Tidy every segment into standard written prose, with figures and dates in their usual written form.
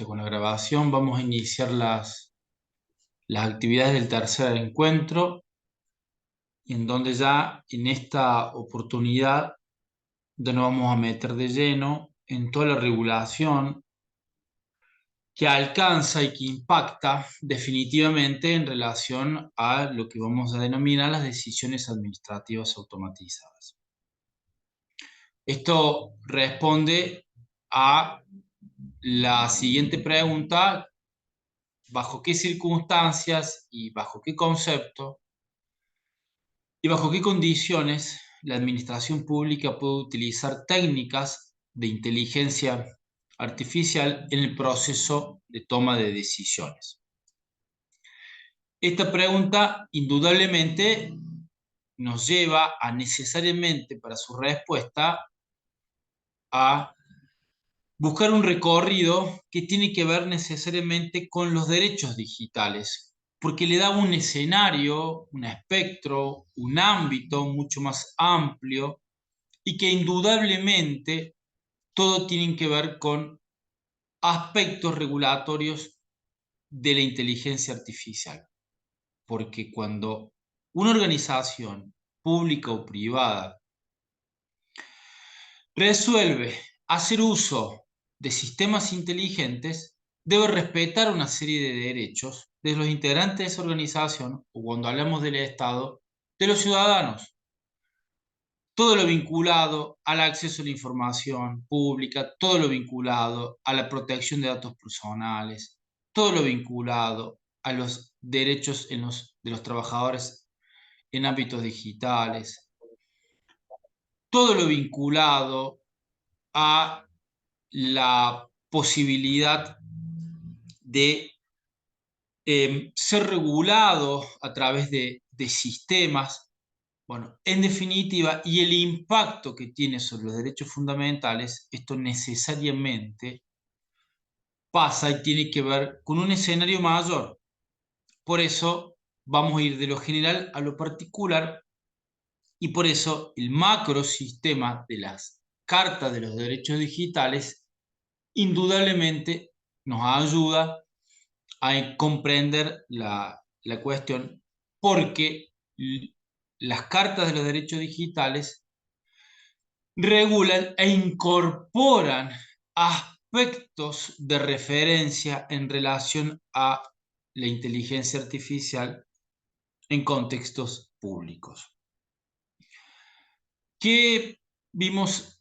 Con la grabación vamos a iniciar las actividades del tercer encuentro, en donde ya en esta oportunidad ya nos vamos a meter de lleno en toda la regulación que alcanza y que impacta definitivamente en relación a lo que vamos a denominar las decisiones administrativas automatizadas. Esto responde a la siguiente pregunta: ¿bajo qué circunstancias y bajo qué concepto y bajo qué condiciones la administración pública puede utilizar técnicas de inteligencia artificial en el proceso de toma de decisiones? Esta pregunta indudablemente nos lleva a necesariamente para su respuesta a buscar un recorrido que tiene que ver necesariamente con los derechos digitales, porque le da un escenario, un espectro, un ámbito mucho más amplio y que indudablemente todo tiene que ver con aspectos regulatorios de la inteligencia artificial. Porque cuando una organización pública o privada resuelve hacer uso de sistemas inteligentes, debe respetar una serie de derechos de los integrantes de esa organización, o cuando hablamos del Estado, de los ciudadanos. Todo lo vinculado al acceso a la información pública, todo lo vinculado a la protección de datos personales, todo lo vinculado a los derechos de los trabajadores en ámbitos digitales, todo lo vinculado a la posibilidad de ser regulado a través de sistemas. Bueno, en definitiva, y el impacto que tiene sobre los derechos fundamentales, esto necesariamente pasa y tiene que ver con un escenario mayor. Por eso vamos a ir de lo general a lo particular, y por eso el macrosistema de las cartas de los derechos digitales indudablemente nos ayuda a comprender la cuestión, porque las cartas de los derechos digitales regulan e incorporan aspectos de referencia en relación a la inteligencia artificial en contextos públicos. ¿Qué vimos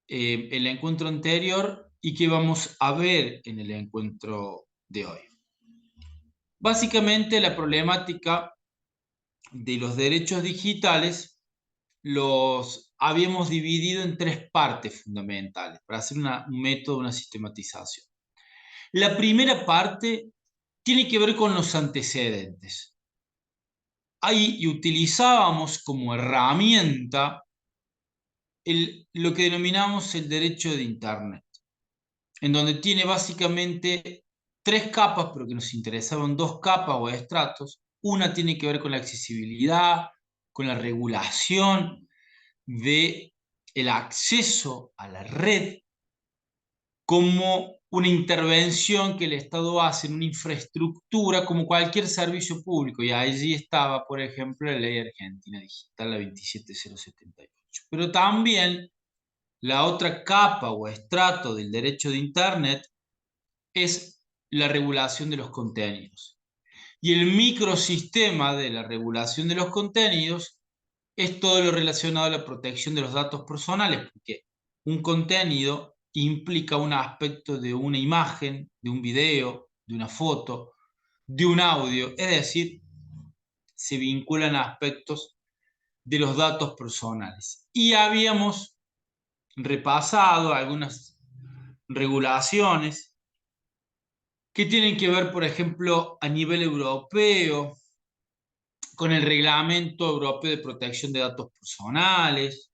en el encuentro anterior y qué vamos a ver en el encuentro de hoy? Básicamente la problemática de los derechos digitales los habíamos dividido en tres partes fundamentales para hacer un método, una sistematización. La primera parte tiene que ver con los antecedentes. Ahí utilizábamos como herramienta lo que denominamos el derecho de Internet, en donde tiene básicamente tres capas, pero que nos interesaban dos capas o estratos. Una tiene que ver con la accesibilidad, con la regulación de el acceso a la red como una intervención que el Estado hace en una infraestructura como cualquier servicio público. Y allí estaba, por ejemplo, la Ley Argentina Digital, la 27078. Pero también la otra capa o estrato del derecho de Internet es la regulación de los contenidos. Y el microsistema de la regulación de los contenidos es todo lo relacionado a la protección de los datos personales, porque un contenido implica un aspecto de una imagen, de un video, de una foto, de un audio, es decir, se vinculan a aspectos de los datos personales. Y habíamos repasado algunas regulaciones que tienen que ver, por ejemplo, a nivel europeo, con el Reglamento Europeo de Protección de Datos Personales,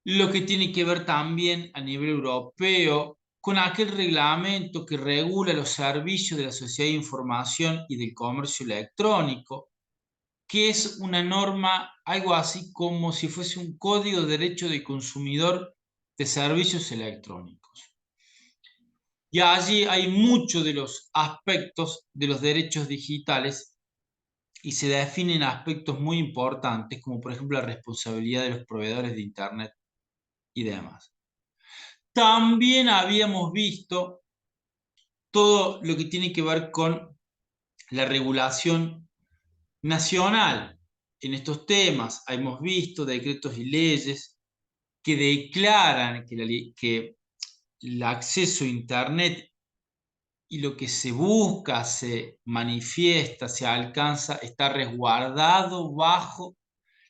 lo que tiene que ver también a nivel europeo con aquel reglamento que regula los servicios de la sociedad de información y del comercio electrónico, que es una norma, algo así como si fuese un código de derecho del consumidor de servicios electrónicos. Y allí hay muchos de los aspectos de los derechos digitales y se definen aspectos muy importantes, como por ejemplo la responsabilidad de los proveedores de Internet y demás. También habíamos visto todo lo que tiene que ver con la regulación nacional en estos temas. Hemos visto decretos y leyes que declaran que el acceso a Internet y lo que se busca, se manifiesta, se alcanza, está resguardado bajo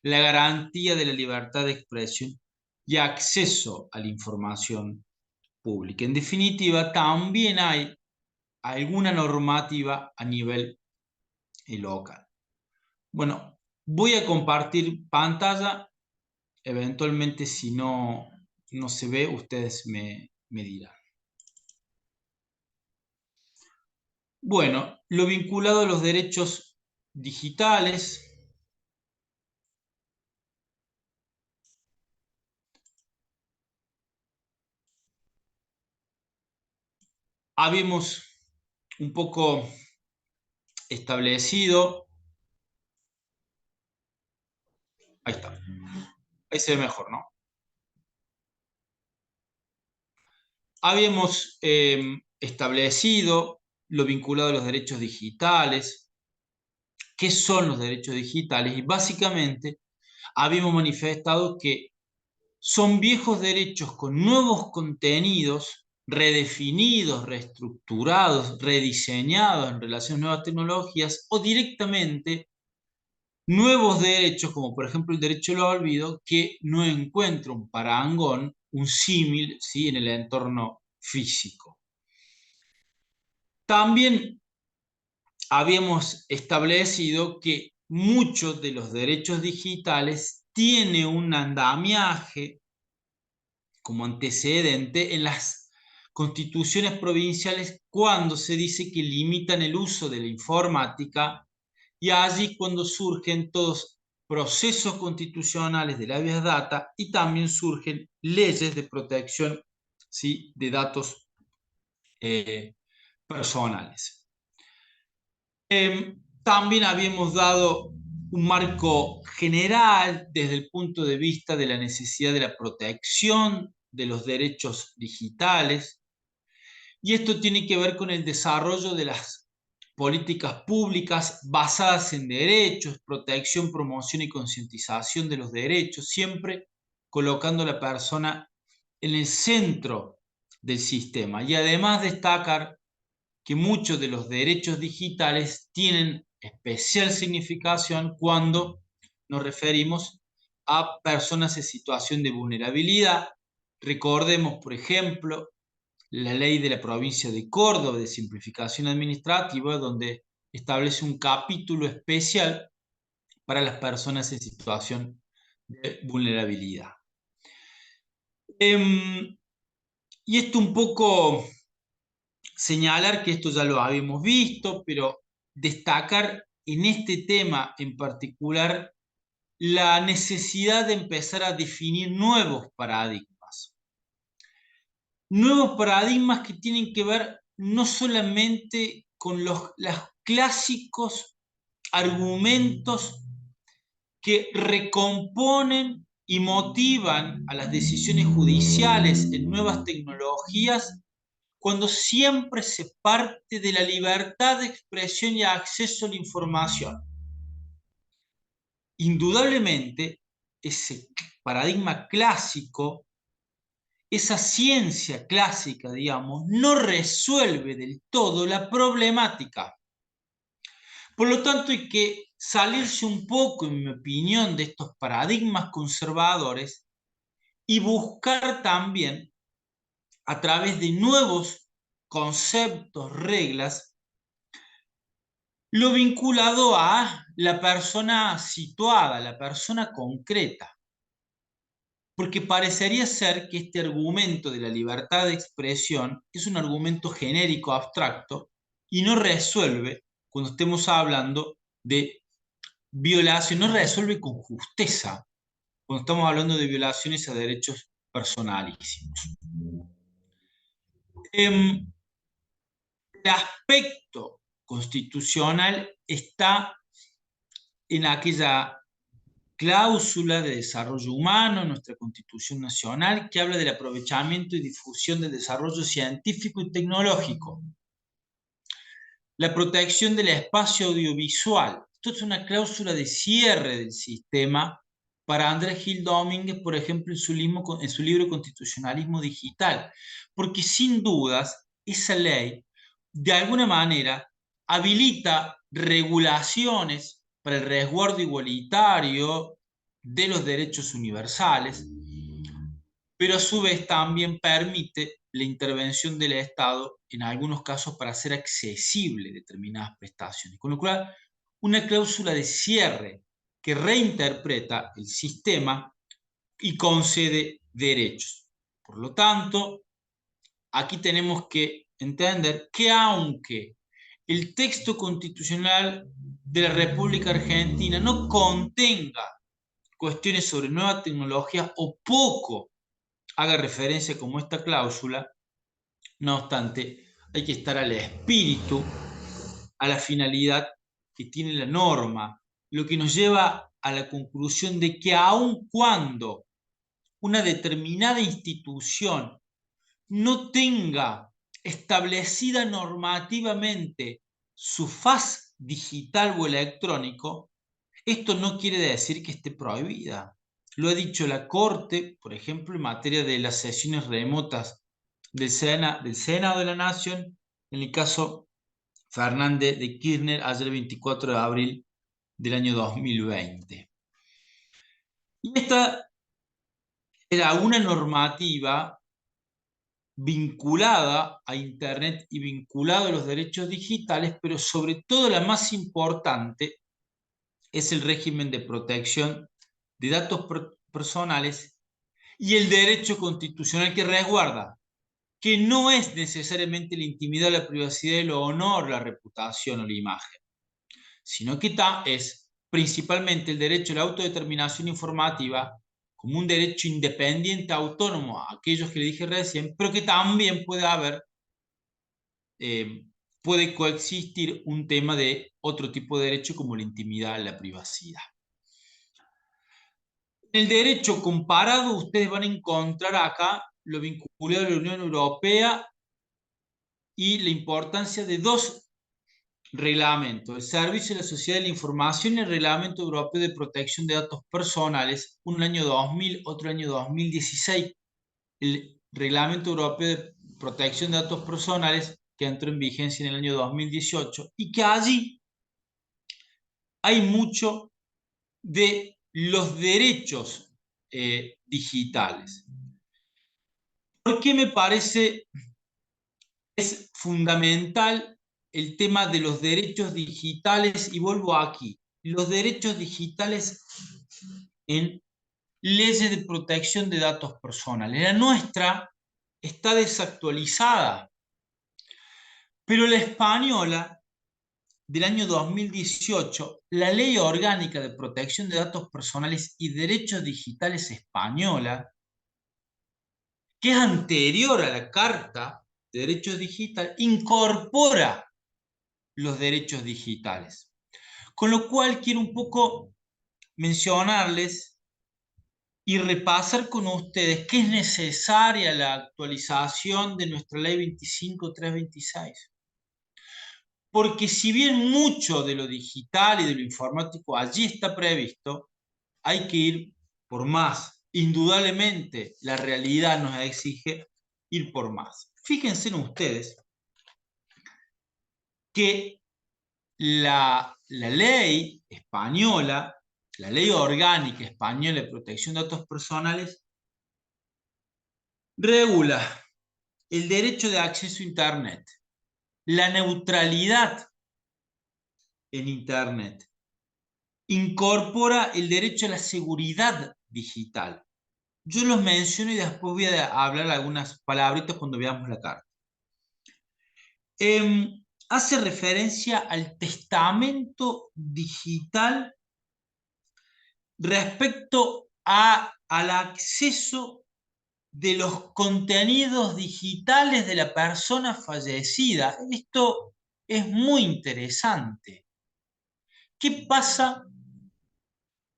la garantía de la libertad de expresión y acceso a la información pública. En definitiva, también hay alguna normativa a nivel local. Bueno, voy a compartir pantalla. Eventualmente, si no se ve, ustedes me dirán. Bueno, lo vinculado a los derechos digitales. Habíamos un poco establecido. Ahí está. Ahí se ve mejor, ¿no? Habíamos establecido lo vinculado a los derechos digitales. ¿Qué son los derechos digitales? Y básicamente habíamos manifestado que son viejos derechos con nuevos contenidos redefinidos, reestructurados, rediseñados en relación a nuevas tecnologías o directamente nuevos derechos, como por ejemplo el derecho al olvido, que no encuentra un parangón, un símil, ¿sí?, en el entorno físico. También habíamos establecido que muchos de los derechos digitales tienen un andamiaje como antecedente en las constituciones provinciales cuando se dice que limitan el uso de la informática y allí cuando surgen todos procesos constitucionales de la habeas data y también surgen leyes de protección, ¿sí?, de datos personales. También habíamos dado un marco general desde el punto de vista de la necesidad de la protección de los derechos digitales, y esto tiene que ver con el desarrollo de las políticas públicas basadas en derechos, protección, promoción y concientización de los derechos, siempre colocando a la persona en el centro del sistema. Y además destacar que muchos de los derechos digitales tienen especial significación cuando nos referimos a personas en situación de vulnerabilidad. Recordemos, por ejemplo, la ley de la provincia de Córdoba de simplificación administrativa, donde establece un capítulo especial para las personas en situación de vulnerabilidad. Y esto un poco señalar que esto ya lo habíamos visto, pero destacar en este tema en particular la necesidad de empezar a definir nuevos paradigmas. Nuevos paradigmas que tienen que ver no solamente con los clásicos argumentos que recomponen y motivan a las decisiones judiciales en nuevas tecnologías cuando siempre se parte de la libertad de expresión y acceso a la información. Indudablemente, ese paradigma clásico, esa ciencia clásica, digamos, no resuelve del todo la problemática. Por lo tanto, hay que salirse un poco, en mi opinión, de estos paradigmas conservadores y buscar también, a través de nuevos conceptos, reglas, lo vinculado a la persona situada, la persona concreta. Porque parecería ser que este argumento de la libertad de expresión es un argumento genérico, abstracto, y no resuelve, cuando estemos hablando de violación, no resuelve con justeza, cuando estamos hablando de violaciones a derechos personalísimos. El aspecto constitucional está en aquella cláusula de desarrollo humano en nuestra Constitución Nacional que habla del aprovechamiento y difusión del desarrollo científico y tecnológico, la protección del espacio audiovisual. Esto es una cláusula de cierre del sistema para Andrés Gil Domínguez, por ejemplo, en su libro Constitucionalismo Digital, porque sin dudas esa ley de alguna manera habilita regulaciones para el resguardo igualitario de los derechos universales, pero a su vez también permite la intervención del Estado en algunos casos para hacer accesible determinadas prestaciones. Con lo cual, una cláusula de cierre que reinterpreta el sistema y concede derechos. Por lo tanto, aquí tenemos que entender que aunque el texto constitucional de la República Argentina no contenga cuestiones sobre nueva tecnología o poco haga referencia como esta cláusula, no obstante, hay que estar al espíritu, a la finalidad que tiene la norma, lo que nos lleva a la conclusión de que aun cuando una determinada institución no tenga establecida normativamente su faz digital o electrónico, esto no quiere decir que esté prohibida. Lo ha dicho la Corte, por ejemplo, en materia de las sesiones remotas del Senado de la Nación, en el caso Fernández de Kirchner, ayer 24 de abril del año 2020. Y esta era una normativa vinculada a Internet y vinculada a los derechos digitales, pero sobre todo la más importante es el régimen de protección de datos personales y el derecho constitucional que resguarda, que no es necesariamente la intimidad, la privacidad, el honor, la reputación o la imagen, sino que es principalmente el derecho a la autodeterminación informativa como un derecho independiente, autónomo, a aquellos que le dije recién, pero que también puede coexistir un tema de otro tipo de derecho como la intimidad, la privacidad. En el derecho comparado, ustedes van a encontrar acá lo vinculado a la Unión Europea y la importancia de dos reglamentos: el Servicio de la Sociedad de la Información y el Reglamento Europeo de Protección de Datos Personales, uno en el año 2000, otro en el año 2016. El Reglamento Europeo de Protección de Datos Personales, que entró en vigencia en el año 2018, y que allí hay mucho de los derechos digitales. ¿Por qué me parece es fundamental el tema de los derechos digitales? Y vuelvo aquí, los derechos digitales en leyes de protección de datos personales. La nuestra está desactualizada, pero la española del año 2018, la Ley Orgánica de Protección de Datos Personales y Derechos Digitales española, que es anterior a la Carta de Derechos Digitales, incorpora los derechos digitales. Con lo cual quiero un poco mencionarles y repasar con ustedes que es necesaria la actualización de nuestra Ley 25.326. Porque si bien mucho de lo digital y de lo informático allí está previsto, hay que ir por más. Indudablemente la realidad nos exige ir por más. Fíjense en ustedes que la ley española, la ley orgánica española de protección de datos personales, regula el derecho de acceso a Internet, la neutralidad en Internet, incorpora el derecho a la seguridad digital. Yo los menciono y después voy a hablar algunas palabritas cuando veamos la carta. Hace referencia al testamento digital respecto al acceso de los contenidos digitales de la persona fallecida. Esto es muy interesante. ¿Qué pasa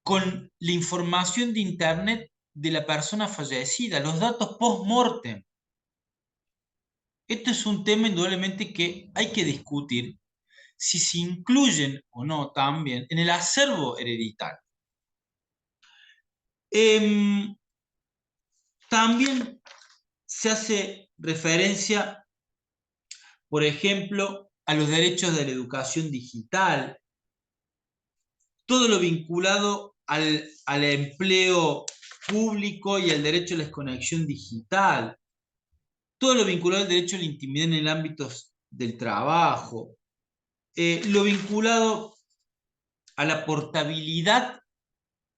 con la información de Internet de la persona fallecida, los datos post-mortem? Esto es un tema indudablemente que hay que discutir si se incluyen o no también en el acervo hereditario. También se hace referencia, por ejemplo, a los derechos de la educación digital, todo lo vinculado al empleo público y al derecho a la desconexión digital, todo lo vinculado al derecho a la intimidad en el ámbito del trabajo, lo vinculado a la portabilidad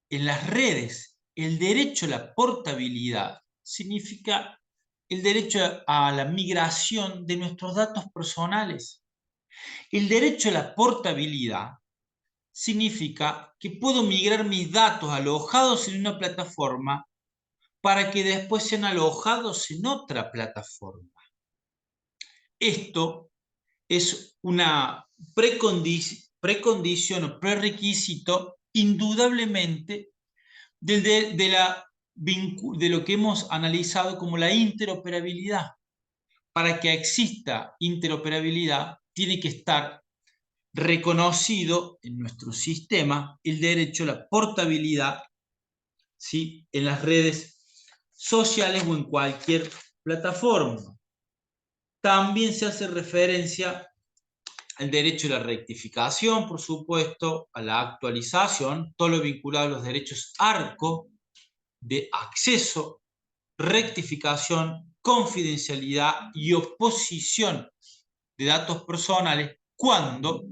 en las redes. El derecho a la portabilidad significa el derecho a la migración de nuestros datos personales. El derecho a la portabilidad significa que puedo migrar mis datos alojados en una plataforma para que después sean alojados en otra plataforma. Esto es una precondición o prerequisito indudablemente de lo que hemos analizado como la interoperabilidad. Para que exista interoperabilidad, tiene que estar reconocido en nuestro sistema el derecho a la portabilidad, ¿sí?, en las redes sociales o en cualquier plataforma. También se hace referencia al derecho a la rectificación, por supuesto, a la actualización, todo lo vinculado a los derechos ARCO, de acceso, rectificación, confidencialidad y oposición de datos personales cuando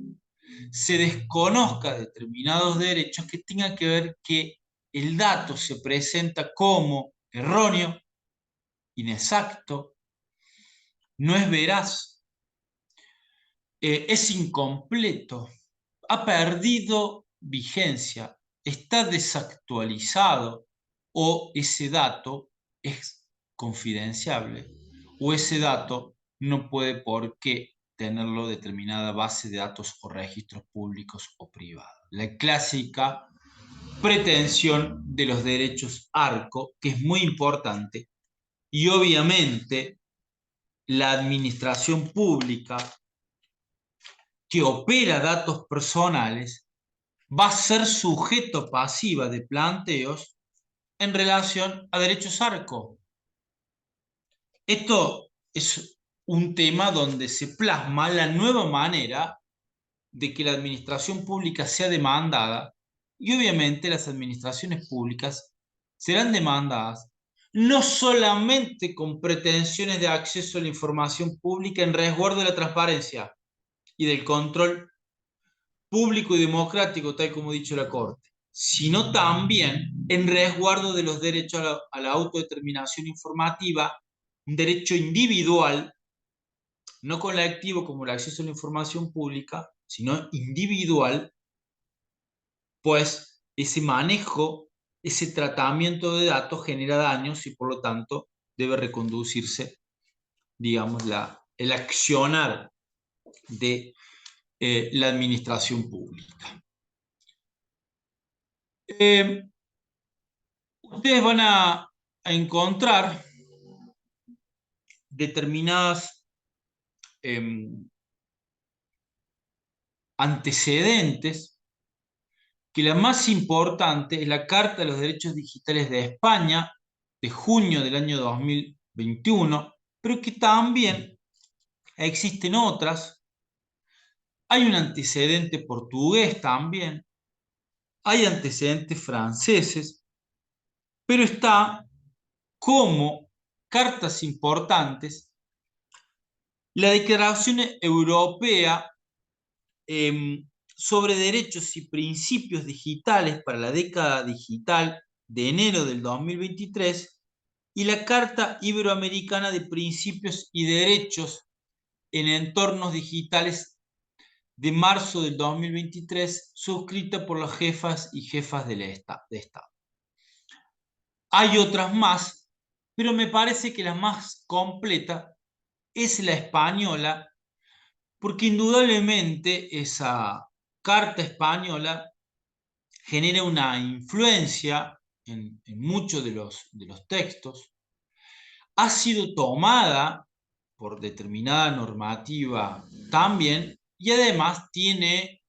se desconozca determinados derechos que tengan que ver que el dato se presenta como erróneo, inexacto, no es veraz, es incompleto, ha perdido vigencia, está desactualizado, o ese dato es confidenciable, o ese dato no puede por qué tenerlo determinada base de datos o registros públicos o privados. La clásica pretensión de los derechos ARCO, que es muy importante, y obviamente la administración pública que opera datos personales va a ser sujeto pasiva de planteos en relación a derechos ARCO. Esto es un tema donde se plasma la nueva manera de que la administración pública sea demandada, y obviamente las administraciones públicas serán demandadas no solamente con pretensiones de acceso a la información pública en resguardo de la transparencia y del control público y democrático, tal como ha dicho la Corte, sino también en resguardo de los derechos a la autodeterminación informativa, un derecho individual, no colectivo como el acceso a la información pública, sino individual, pues ese manejo, ese tratamiento de datos genera daños y por lo tanto debe reconducirse, digamos, el accionar de la administración pública. Ustedes van a encontrar determinadas antecedentes, que la más importante es la Carta de los Derechos Digitales de España, de junio del año 2021, pero que también existen otras. Hay un antecedente portugués también, hay antecedentes franceses, pero está como cartas importantes la Declaración Europea sobre Derechos y Principios Digitales para la década digital de enero del 2023 y la Carta Iberoamericana de Principios y Derechos en Entornos Digitales de marzo del 2023, suscrita por las jefas y jefas de Estado. Hay otras más pero me parece que la más completa es la española, porque indudablemente esa carta española genera una influencia en muchos de los textos, ha sido tomada por determinada normativa también, y además tiene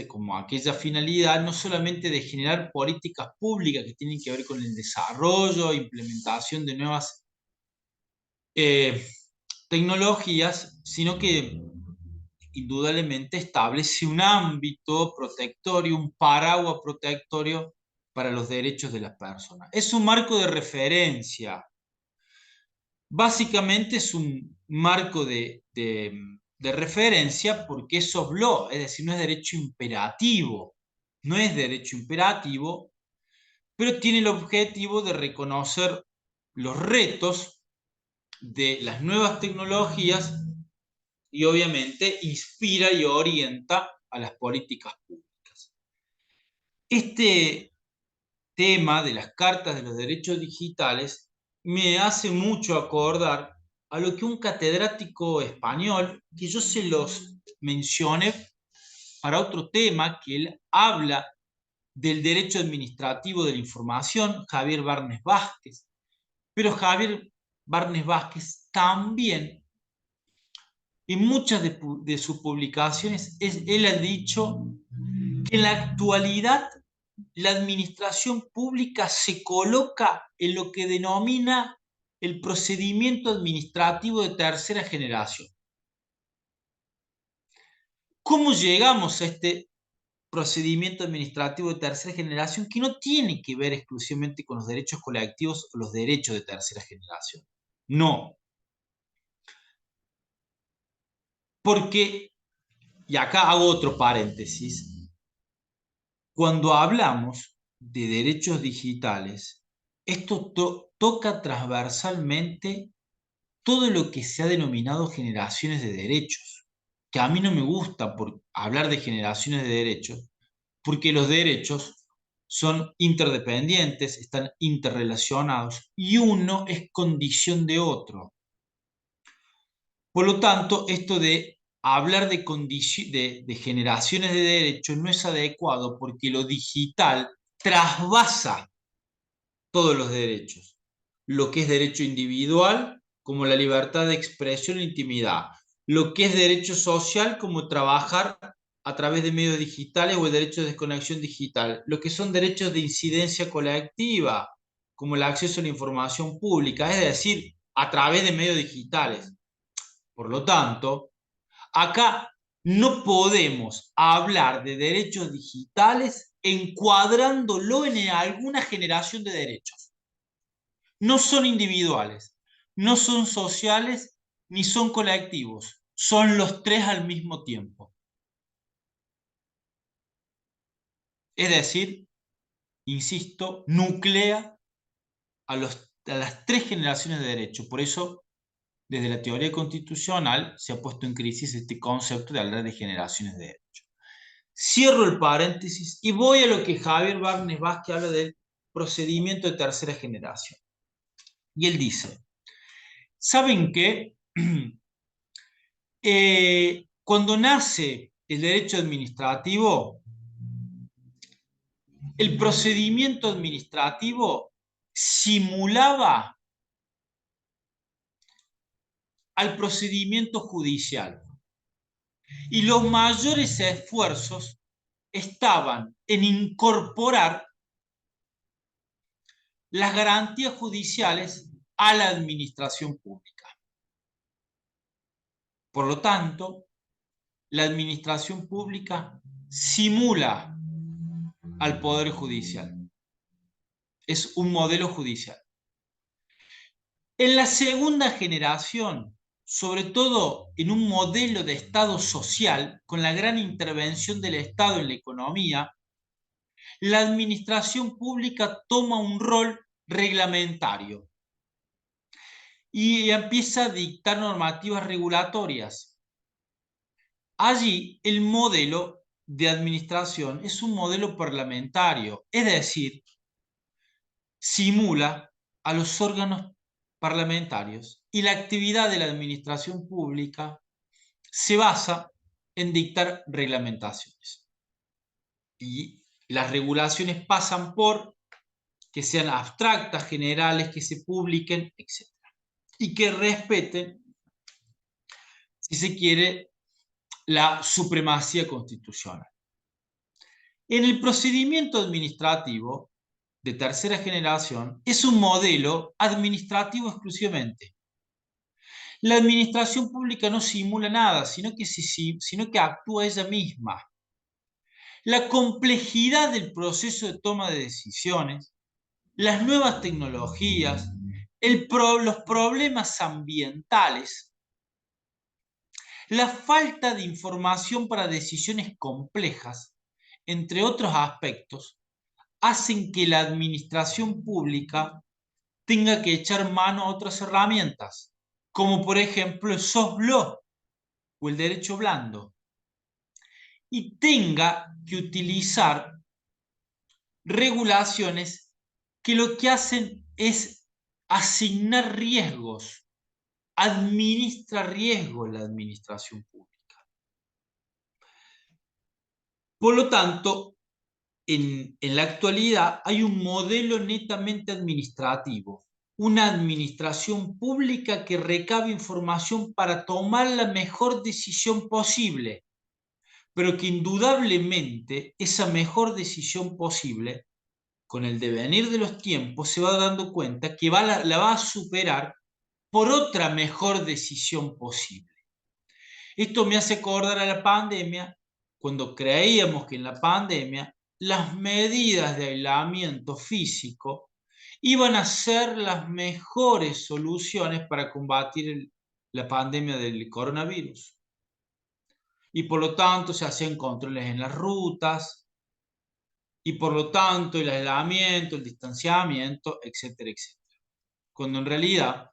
como aquella finalidad no solamente de generar políticas públicas que tienen que ver con el desarrollo e implementación de nuevas eh, tecnologías, sino que indudablemente establece un ámbito protectorio, un paraguas protectorio para los derechos de las personas. Es un marco de referencia. Básicamente es un marco de referencia porque es soft law, es decir, no es derecho imperativo. No es derecho imperativo, pero tiene el objetivo de reconocer los retos de las nuevas tecnologías y obviamente inspira y orienta a las políticas públicas. Este tema de las cartas de los derechos digitales me hace mucho acordar a lo que un catedrático español, que yo se los mencioné para otro tema, que él habla del derecho administrativo de la información, Javier Barnes Vázquez. Pero Javier Barnes Vázquez también, en muchas de sus publicaciones, él ha dicho que en la actualidad la administración pública se coloca en lo que denomina el procedimiento administrativo de tercera generación. ¿Cómo llegamos a este procedimiento administrativo de tercera generación que no tiene que ver exclusivamente con los derechos colectivos o los derechos de tercera generación? No, porque, y acá hago otro paréntesis, cuando hablamos de derechos digitales, esto toca transversalmente todo lo que se ha denominado generaciones de derechos, que a mí no me gusta hablar de generaciones de derechos, porque los derechos son interdependientes, están interrelacionados y uno es condición de otro. Por lo tanto, esto de hablar de generaciones de derechos no es adecuado porque lo digital trasvasa todos los derechos. Lo que es derecho individual, como la libertad de expresión e intimidad. Lo que es derecho social, como trabajar a través de medios digitales o el derecho de desconexión digital. Lo que son derechos de incidencia colectiva, como el acceso a la información pública, es decir, a través de medios digitales. Por lo tanto, acá no podemos hablar de derechos digitales encuadrándolo en alguna generación de derechos. No son individuales, no son sociales, ni son colectivos. Son los tres al mismo tiempo. Es decir, insisto, nuclea a las tres generaciones de derecho. Por eso, desde la teoría constitucional se ha puesto en crisis este concepto de hablar de generaciones de derecho. Cierro el paréntesis y voy a lo que Javier Barnes Vázquez habla del procedimiento de tercera generación. Y él dice, ¿saben qué? Cuando nace el derecho administrativo, el procedimiento administrativo simulaba al procedimiento judicial y los mayores esfuerzos estaban en incorporar las garantías judiciales a la administración pública. Por lo tanto, la administración pública simula al Poder Judicial. Es un modelo judicial. En la segunda generación, sobre todo en un modelo de Estado social, con la gran intervención del Estado en la economía, la administración pública toma un rol reglamentario y empieza a dictar normativas regulatorias. Allí el modelo de administración es un modelo parlamentario, es decir, simula a los órganos parlamentarios y la actividad de la administración pública se basa en dictar reglamentaciones. Y las regulaciones pasan por que sean abstractas, generales, que se publiquen, etc. Y que respeten, si se quiere, la supremacía constitucional. En el procedimiento administrativo de tercera generación es un modelo administrativo exclusivamente. La administración pública no simula nada, sino que actúa ella misma. La complejidad del proceso de toma de decisiones, las nuevas tecnologías, los problemas ambientales, la falta de información para decisiones complejas, entre otros aspectos, hacen que la administración pública tenga que echar mano a otras herramientas, como por ejemplo el soft law o el derecho blando, y tenga que utilizar regulaciones que lo que hacen es asignar riesgos, administra riesgos la administración pública. Por lo tanto, en la actualidad hay un modelo netamente administrativo, una administración pública que recabe información para tomar la mejor decisión posible, pero que indudablemente esa mejor decisión posible, con el devenir de los tiempos, se va dando cuenta que la va a superar por otra mejor decisión posible. Esto me hace acordar a la pandemia, cuando creíamos que en la pandemia las medidas de aislamiento físico iban a ser las mejores soluciones para combatir la pandemia del coronavirus. Y por lo tanto se hacían controles en las rutas, y por lo tanto el aislamiento, el distanciamiento, etcétera, etcétera. Cuando en realidad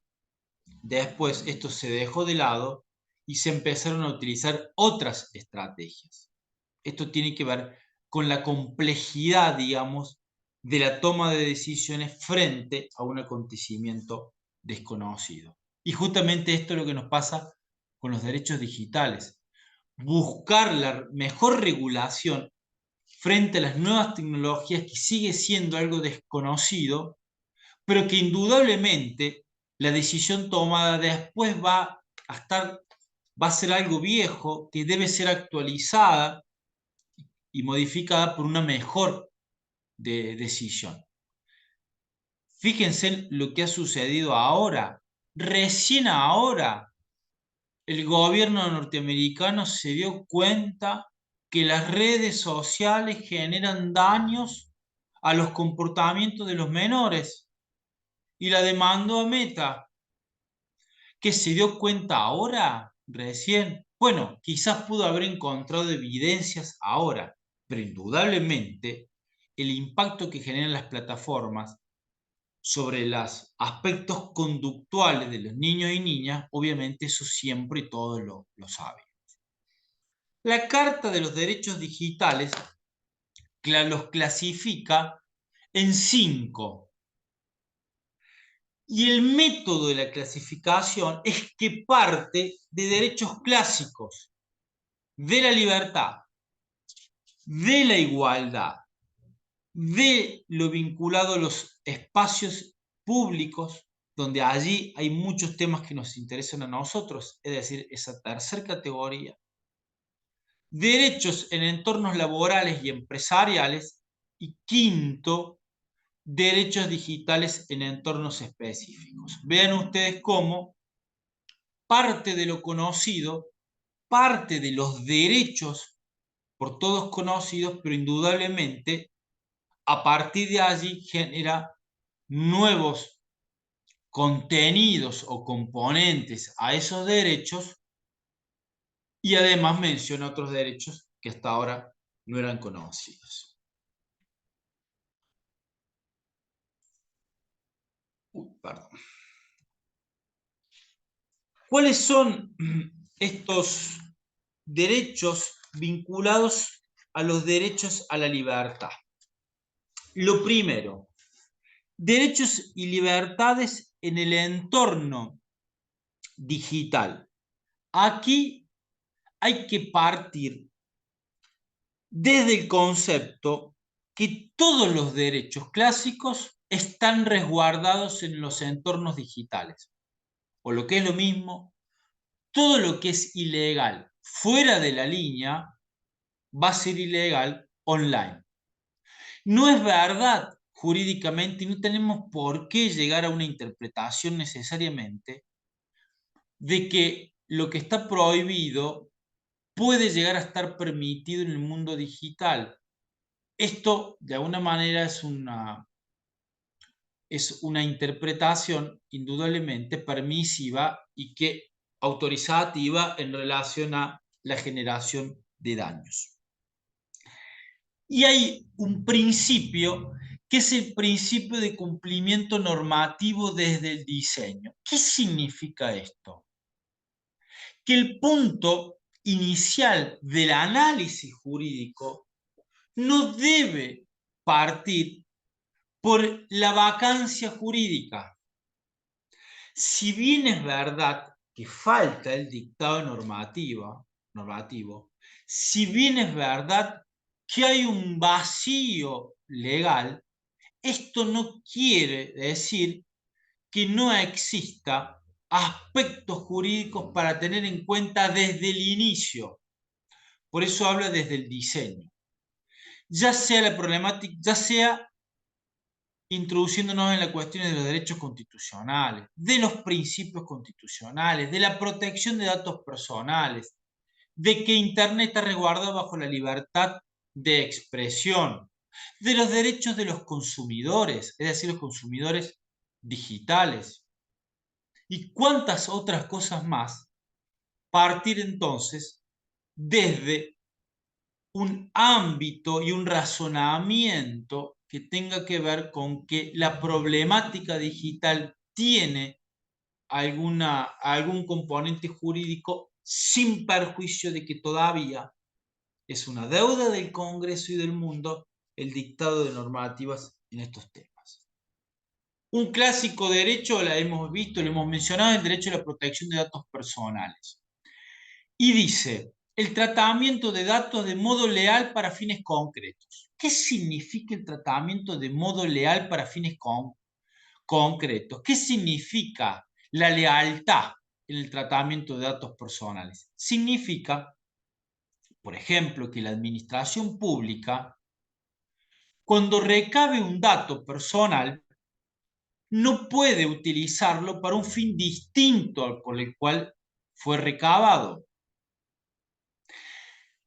después esto se dejó de lado y se empezaron a utilizar otras estrategias. Esto tiene que ver con la complejidad, digamos, de la toma de decisiones frente a un acontecimiento desconocido. Y justamente esto es lo que nos pasa con los derechos digitales. Buscar la mejor regulación frente a las nuevas tecnologías que sigue siendo algo desconocido, pero que indudablemente la decisión tomada después va a ser algo viejo, que debe ser actualizada y modificada por una mejor decisión. Fíjense lo que ha sucedido ahora. Recién ahora el gobierno norteamericano se dio cuenta que las redes sociales generan daños a los comportamientos de los menores y la demandó a Meta. ¿Que se dio cuenta ahora? Recién. Bueno, quizás pudo haber encontrado evidencias ahora, pero indudablemente el impacto que generan las plataformas sobre los aspectos conductuales de los niños y niñas, obviamente eso siempre todos lo saben. La Carta de los Derechos Digitales los clasifica en 5. Y el método de la clasificación es que parte de derechos clásicos, de la libertad, de la igualdad, de lo vinculado a los espacios públicos, donde allí hay muchos temas que nos interesan a nosotros, es decir, esa tercera categoría. Derechos en entornos laborales y empresariales. Y quinto, derechos digitales en entornos específicos. Vean ustedes cómo parte de lo conocido, parte de los derechos por todos conocidos, pero indudablemente a partir de allí genera nuevos contenidos o componentes a esos derechos y además menciona otros derechos que hasta ahora no eran conocidos. Perdón. ¿Cuáles son estos derechos vinculados a los derechos a la libertad? Lo primero, Derechos y libertades en el entorno digital. Aquí hay que partir desde el concepto que todos los derechos clásicos están resguardados en los entornos digitales. O lo que es lo mismo, todo lo que es ilegal fuera de la línea va a ser ilegal online. No es verdad jurídicamente y no tenemos por qué llegar a una interpretación necesariamente de que lo que está prohibido puede llegar a estar permitido en el mundo digital. Esto, de alguna manera, es una interpretación indudablemente permisiva y que autorizativa en relación a la generación de daños. Y hay un principio que es el principio de cumplimiento normativo desde el diseño. ¿Qué significa esto? Que el punto inicial del análisis jurídico no debe partir por la vacancia jurídica. Si bien es verdad que falta el dictado normativo, si bien es verdad que hay un vacío legal, esto no quiere decir que no exista aspectos jurídicos para tener en cuenta desde el inicio. Por eso habla desde el diseño. Ya sea la problemática, ya sea introduciéndonos en las cuestiones de los derechos constitucionales, de los principios constitucionales, de la protección de datos personales, de que Internet está resguardado bajo la libertad de expresión, de los derechos de los consumidores, es decir, los consumidores digitales, y cuántas otras cosas más, partir entonces desde un ámbito y un razonamiento que tenga que ver con que la problemática digital tiene algún componente jurídico sin perjuicio de que todavía es una deuda del Congreso y del mundo el dictado de normativas en estos temas. Un clásico derecho, la hemos visto, lo hemos mencionado, el derecho a la protección de datos personales. Y dice, el tratamiento de datos de modo leal para fines concretos. ¿Qué significa el tratamiento de modo leal para fines concretos? ¿Qué significa la lealtad en el tratamiento de datos personales? Significa, por ejemplo, que la administración pública, cuando recabe un dato personal, no puede utilizarlo para un fin distinto al por el cual fue recabado,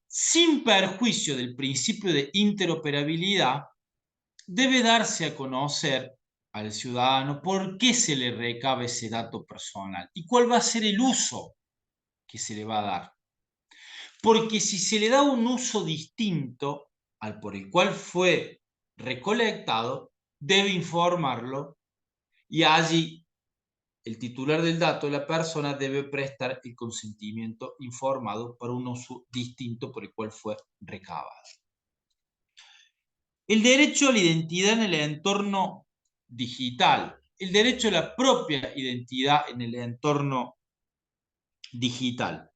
sin perjuicio del principio de interoperabilidad. Debe darse a conocer al ciudadano por qué se le recaba ese dato personal y cuál va a ser el uso que se le va a dar. Porque si se le da un uso distinto al por el cual fue recolectado, debe informarlo y allí el titular del dato, la persona, debe prestar el consentimiento informado para un uso distinto por el cual fue recabado. El derecho a la identidad en el entorno digital, el derecho a la propia identidad en el entorno digital.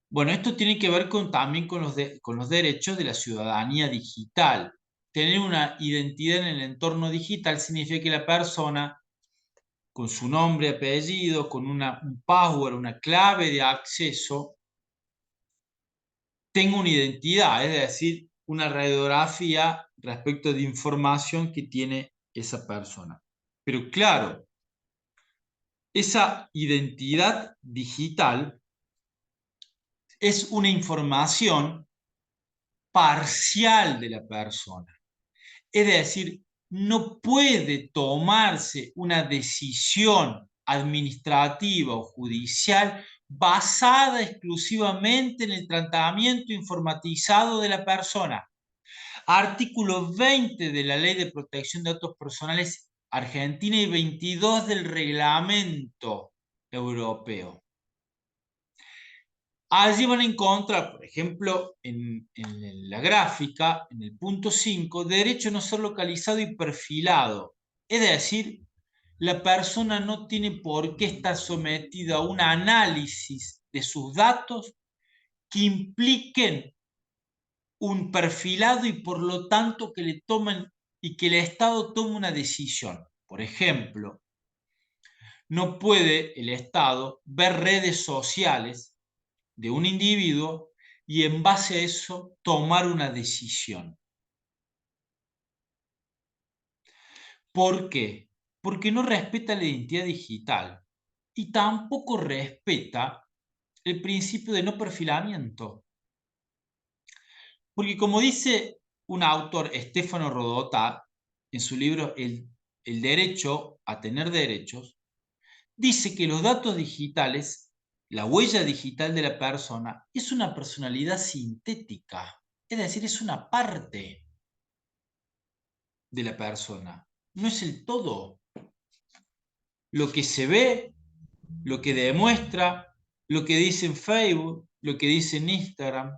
Bueno, esto tiene que ver también con los derechos de la ciudadanía digital. Tener una identidad en el entorno digital significa que la persona, con su nombre, apellido, con un password, una clave de acceso, tenga una identidad, es decir, una radiografía respecto de información que tiene esa persona. Pero claro, esa identidad digital es una información parcial de la persona. Es decir, no puede tomarse una decisión administrativa o judicial basada exclusivamente en el tratamiento informatizado de la persona. Artículo 20 de la Ley de Protección de Datos Personales Argentina y 22 del Reglamento Europeo. Allí van a encontrar, por ejemplo, en la gráfica, en el punto 5, derecho a no ser localizado y perfilado. Es decir, la persona no tiene por qué estar sometida a un análisis de sus datos que impliquen un perfilado y por lo tanto que le tomen y que el Estado tome una decisión. Por ejemplo, no puede el Estado ver redes sociales de un individuo y en base a eso tomar una decisión. ¿Por qué? Porque no respeta la identidad digital y tampoco respeta el principio de no perfilamiento. Porque como dice un autor, Stefano Rodotà, en su libro El derecho a tener derechos, dice que los datos digitales, la huella digital de la persona, es una personalidad sintética, es decir, es una parte de la persona, no es el todo. Lo que se ve, lo que demuestra, lo que dice en Facebook, lo que dice en Instagram,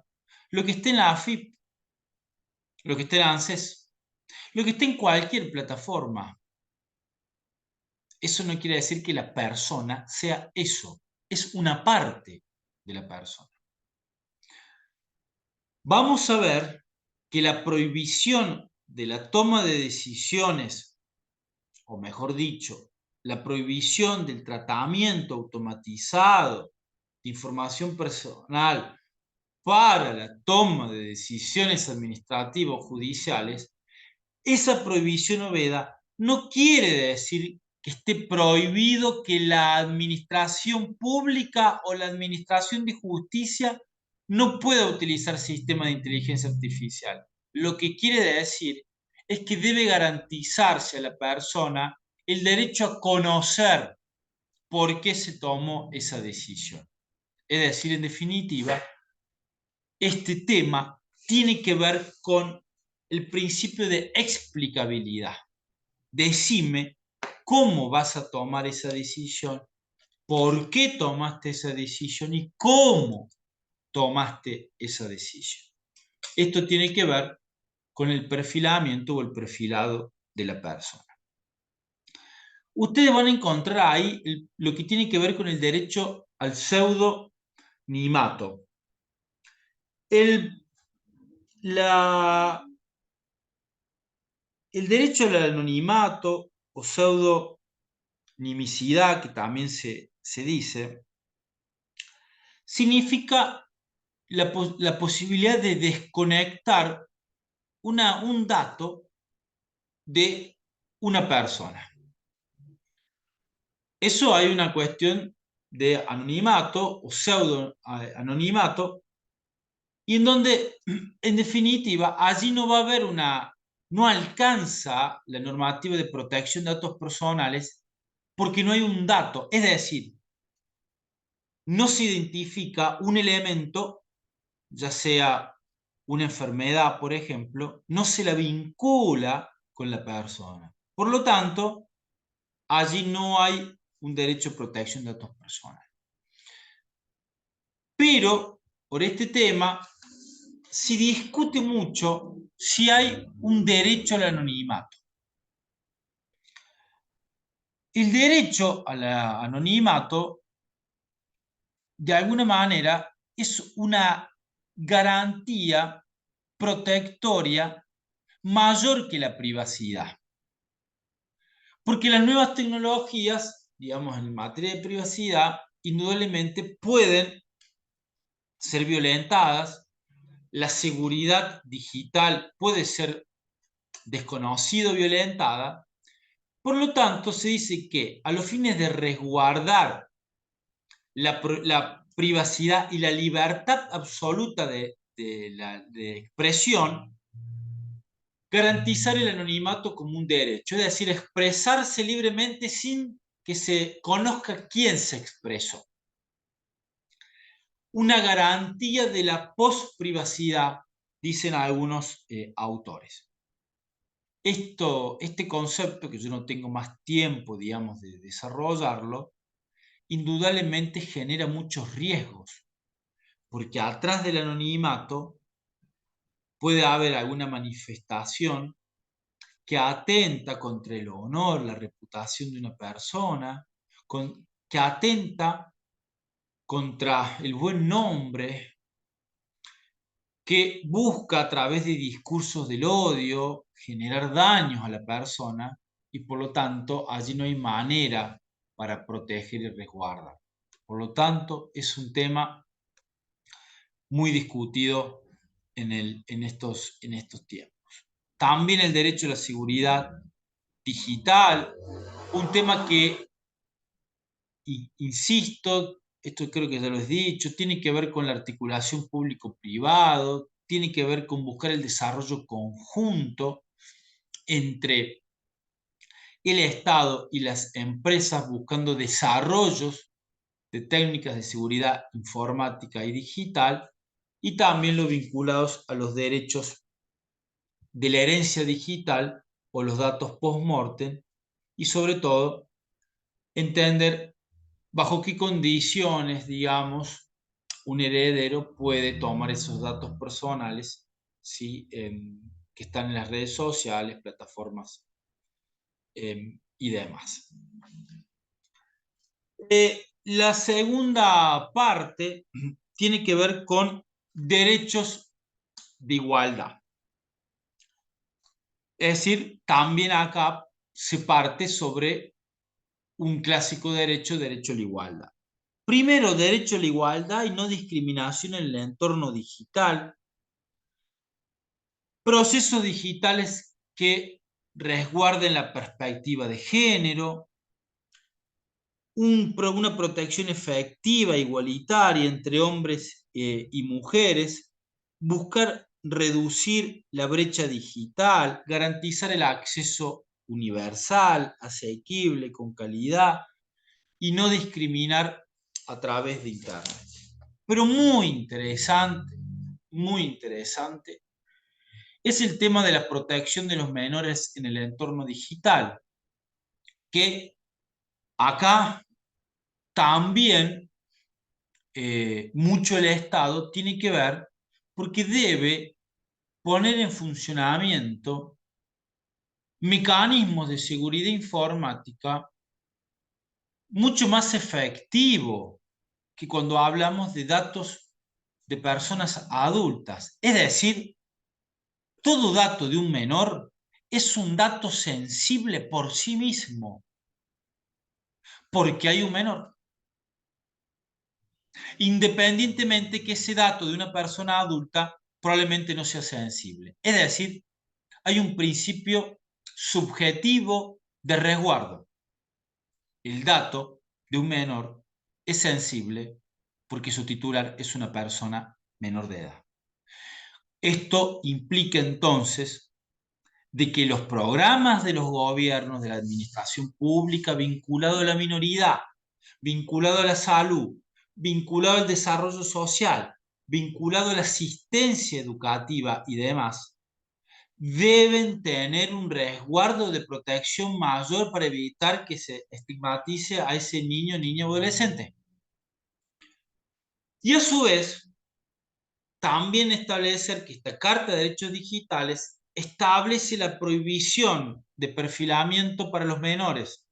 lo que está en la AFIP, lo que está en ANSES, lo que está en cualquier plataforma. Eso no quiere decir que la persona sea eso, es una parte de la persona. Vamos a ver que la prohibición de la toma de decisiones, o mejor dicho, la prohibición del tratamiento automatizado de información personal para la toma de decisiones administrativas o judiciales, esa prohibición Oveda no quiere decir que esté prohibido que la administración pública o la administración de justicia no pueda utilizar sistemas de inteligencia artificial. Lo que quiere decir es que debe garantizarse a la persona el derecho a conocer por qué se tomó esa decisión. Es decir, en definitiva, este tema tiene que ver con el principio de explicabilidad. Decime cómo vas a tomar esa decisión, por qué tomaste esa decisión y cómo tomaste esa decisión. Esto tiene que ver con el perfilamiento o el perfilado de la persona. Ustedes van a encontrar ahí lo que tiene que ver con el derecho al pseudonimato. El derecho al anonimato o pseudonimicidad, que también se dice, significa la posibilidad de desconectar un dato de una persona. Eso hay una cuestión de anonimato o pseudo-anonimato, y en donde, en definitiva, allí no va a haber no alcanza la normativa de protección de datos personales porque no hay un dato, es decir, no se identifica un elemento, ya sea una enfermedad, por ejemplo, no se la vincula con la persona. Por lo tanto, allí no hay un derecho a protección de datos personales. Pero, por este tema, se discute mucho si hay un derecho al anonimato. El derecho al anonimato, de alguna manera, es una garantía protectoria mayor que la privacidad. Porque las nuevas tecnologías, digamos, en materia de privacidad, indudablemente pueden ser violentadas, la seguridad digital puede ser desconocida o violentada. Por lo tanto, se dice que a los fines de resguardar la privacidad y la libertad absoluta de expresión, garantizar el anonimato como un derecho, es decir, expresarse libremente sin que se conozca quién se expresó. Una garantía de la posprivacidad, dicen algunos autores. Este concepto, que yo no tengo más tiempo, digamos, de desarrollarlo, indudablemente genera muchos riesgos, porque atrás del anonimato puede haber alguna manifestación que atenta contra el honor, la reputación de una persona, que atenta contra el buen nombre, que busca a través de discursos del odio generar daños a la persona y por lo tanto allí no hay manera para proteger y resguardar. Por lo tanto, es un tema muy discutido en estos tiempos. También el derecho a la seguridad digital, un tema que, insisto, esto creo que ya lo he dicho, tiene que ver con la articulación público-privado, tiene que ver con buscar el desarrollo conjunto entre el Estado y las empresas buscando desarrollos de técnicas de seguridad informática y digital, y también los vinculados a los derechos de la herencia digital o los datos post-mortem, y sobre todo entender bajo qué condiciones, digamos, un heredero puede tomar esos datos personales, ¿sí? Que están en las redes sociales, plataformas y demás. La segunda parte tiene que ver con derechos de igualdad. Es decir, también acá se parte sobre un clásico derecho, derecho a la igualdad. Primero, derecho a la igualdad y no discriminación en el entorno digital. Procesos digitales que resguarden la perspectiva de género. Una protección efectiva, igualitaria entre hombres y mujeres. Buscar reducir la brecha digital. Garantizar el acceso universal, asequible, con calidad. Y no discriminar a través de Internet. Pero muy interesante, es el tema de la protección de los menores en el entorno digital, que acá también mucho el Estado tiene que ver porque debe poner en funcionamiento mecanismos de seguridad informática mucho más efectivos que cuando hablamos de datos de personas adultas. Es decir, todo dato de un menor es un dato sensible por sí mismo, porque hay un menor. Independientemente que ese dato de una persona adulta probablemente no sea sensible. Es decir, hay un principio subjetivo de resguardo. El dato de un menor es sensible porque su titular es una persona menor de edad. Esto implica entonces de que los programas de los gobiernos, de la administración pública vinculado a la minoridad, vinculado a la salud, vinculado al desarrollo social, vinculado a la asistencia educativa y demás, deben tener un resguardo de protección mayor para evitar que se estigmatice a ese niño, niña o adolescente. Y a su vez, también establecer que esta Carta de Derechos Digitales establece la prohibición de perfilamiento para los menores.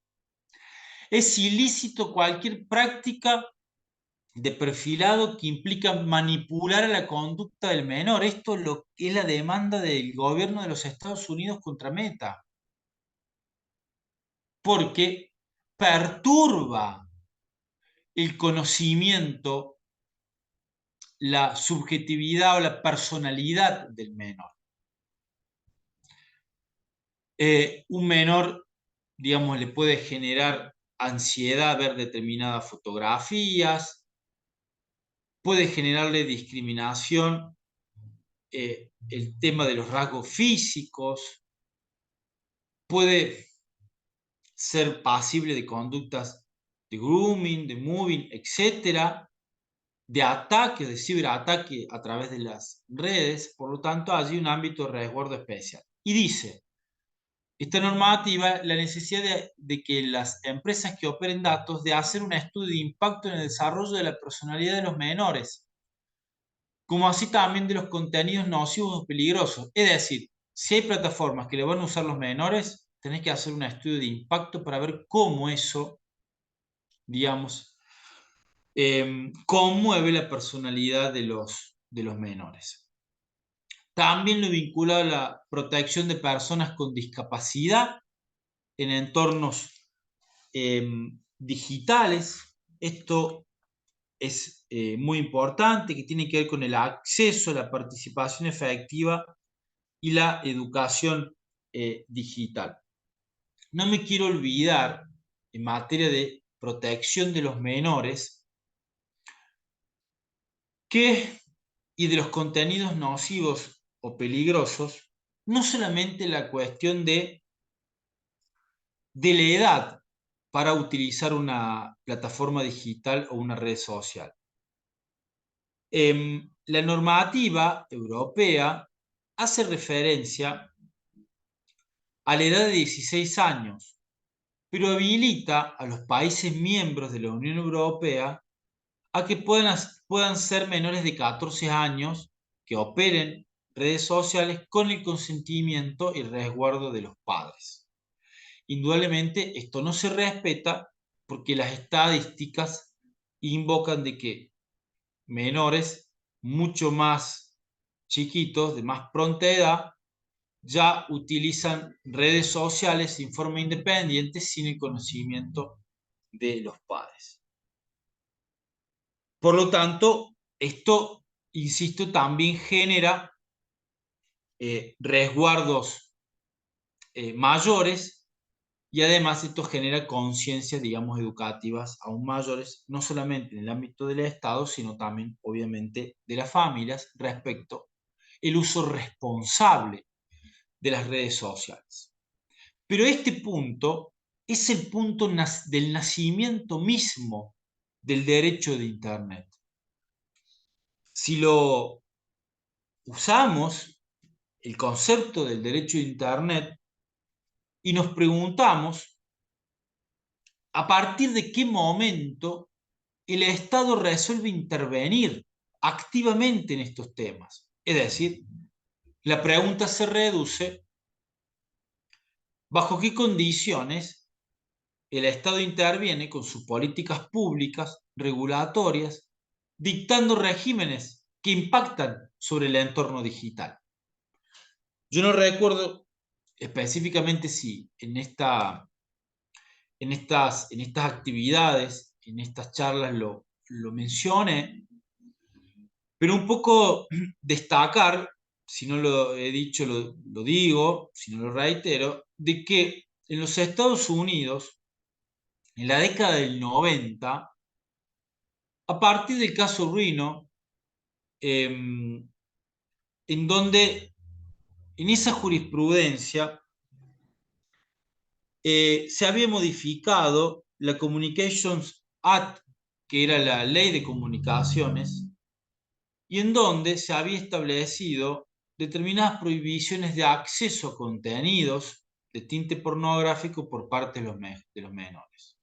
Es ilícito cualquier práctica de perfilado que implica manipular a la conducta del menor. Esto es lo que es la demanda del gobierno de los Estados Unidos contra Meta, porque perturba el conocimiento, la subjetividad o la personalidad del menor. Un menor, digamos, le puede generar ansiedad ver determinadas fotografías, puede generarle discriminación, el tema de los rasgos físicos, puede ser pasible de conductas de grooming, de moving, etcétera, de ataque, de ciberataque a través de las redes. Por lo tanto, hay un ámbito de resguardo especial. Y dice esta normativa la necesidad de que las empresas que operen datos de hacer un estudio de impacto en el desarrollo de la personalidad de los menores, como así también de los contenidos nocivos o peligrosos. Es decir, si hay plataformas que le van a usar los menores, tenés que hacer un estudio de impacto para ver cómo eso, digamos, conmueve la personalidad de los menores. También lo vincula a la protección de personas con discapacidad en entornos digitales. Esto es muy importante, que tiene que ver con el acceso, la participación efectiva y la educación digital. No me quiero olvidar, en materia de protección de los menores, y de los contenidos nocivos o peligrosos, no solamente la cuestión de la edad para utilizar una plataforma digital o una red social. La normativa europea hace referencia a la edad de 16 años, pero habilita a los países miembros de la Unión Europea a que puedan ser menores de 14 años que operen redes sociales con el consentimiento y resguardo de los padres. Indudablemente esto no se respeta porque las estadísticas invocan de que menores mucho más chiquitos, de más pronta edad, ya utilizan redes sociales en forma independiente sin el conocimiento de los padres. Por lo tanto, esto, insisto, también genera resguardos mayores y además esto genera conciencias, digamos, educativas aún mayores, no solamente en el ámbito del Estado, sino también, obviamente, de las familias respecto al uso responsable de las redes sociales. Pero este punto es el punto del nacimiento mismo del derecho de Internet. Si lo usamos el concepto del derecho de Internet y nos preguntamos a partir de qué momento el Estado resuelve intervenir activamente en estos temas. Es decir, la pregunta se reduce: ¿bajo qué condiciones el Estado interviene con sus políticas públicas, regulatorias, dictando regímenes que impactan sobre el entorno digital? Yo no recuerdo específicamente si en estas actividades, en estas charlas lo mencioné, pero un poco destacar, si no lo he dicho, lo digo, si no lo reitero, de que en los Estados Unidos, en la década del 90, a partir del caso Ruino, en donde en esa jurisprudencia se había modificado la Communications Act, que era la ley de comunicaciones, y en donde se había establecido determinadas prohibiciones de acceso a contenidos de tinte pornográfico por parte de los menores.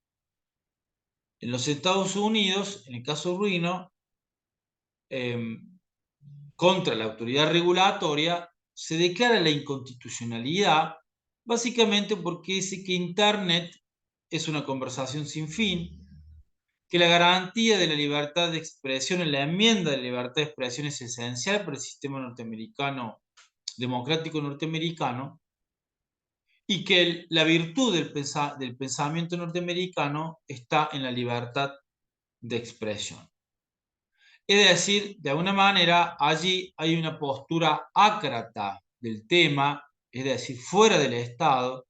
En los Estados Unidos, en el caso Ruino, contra la autoridad regulatoria, se declara la inconstitucionalidad básicamente porque dice que Internet es una conversación sin fin, que la garantía de la libertad de expresión en la enmienda de la libertad de expresión es esencial para el sistema norteamericano, democrático norteamericano, y que la virtud del pensamiento norteamericano está en la libertad de expresión. Es decir, de alguna manera, allí hay una postura ácrata del tema, es decir, fuera del Estado,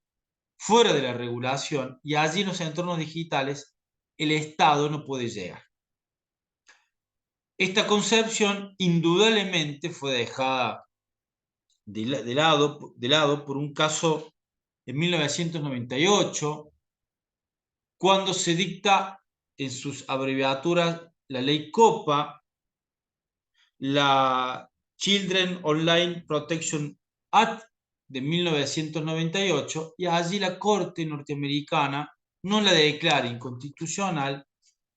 fuera de la regulación, y allí en los entornos digitales el Estado no puede llegar. Esta concepción indudablemente fue dejada de lado por un caso en 1998, cuando se dicta en sus abreviaturas la ley COPA, la Children Online Protection Act de 1998, y allí la Corte norteamericana no la declara inconstitucional,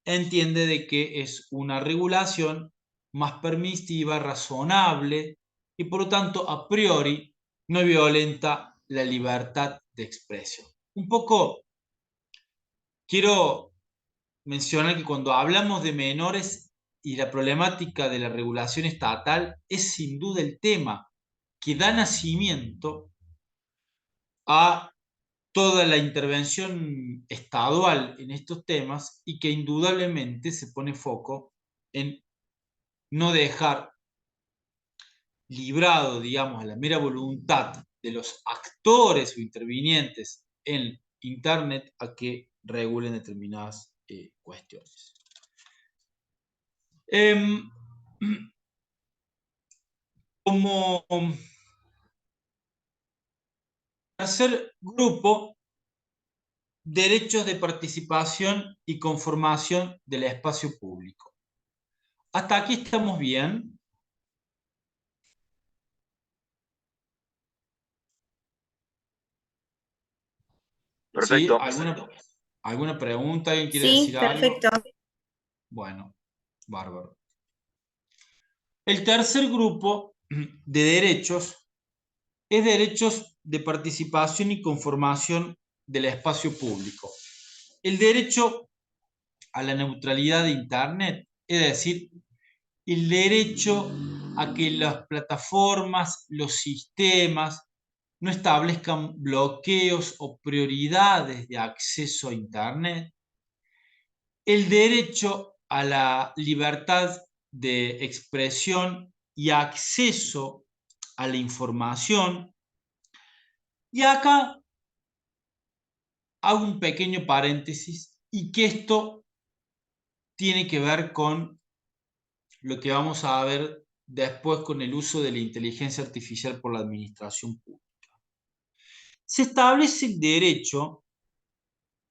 entiende de que es una regulación más permisiva, razonable, y por lo tanto a priori no violenta la libertad de expresión. Un poco quiero mencionar que cuando hablamos de menores y la problemática de la regulación estatal es sin duda el tema que da nacimiento a toda la intervención estadual en estos temas y que indudablemente se pone foco en no dejar librado, digamos, a la mera voluntad de los actores o intervinientes en Internet a que regulen determinadas cuestiones. Como tercer grupo, derechos de participación y conformación del espacio público. Hasta aquí estamos bien. ¿Sí? Perfecto. ¿Alguna pregunta? ¿Alguien quiere Sí, decir algo? perfecto. Bueno, bárbaro. El tercer grupo de derechos es derechos de participación y conformación del espacio público. El derecho a la neutralidad de Internet, es decir, el derecho a que las plataformas, los sistemas, no establezcan bloqueos o prioridades de acceso a Internet, el derecho a la libertad de expresión y acceso a la información. Y acá hago un pequeño paréntesis y que esto tiene que ver con lo que vamos a ver después con el uso de la inteligencia artificial por la administración pública. Se establece el derecho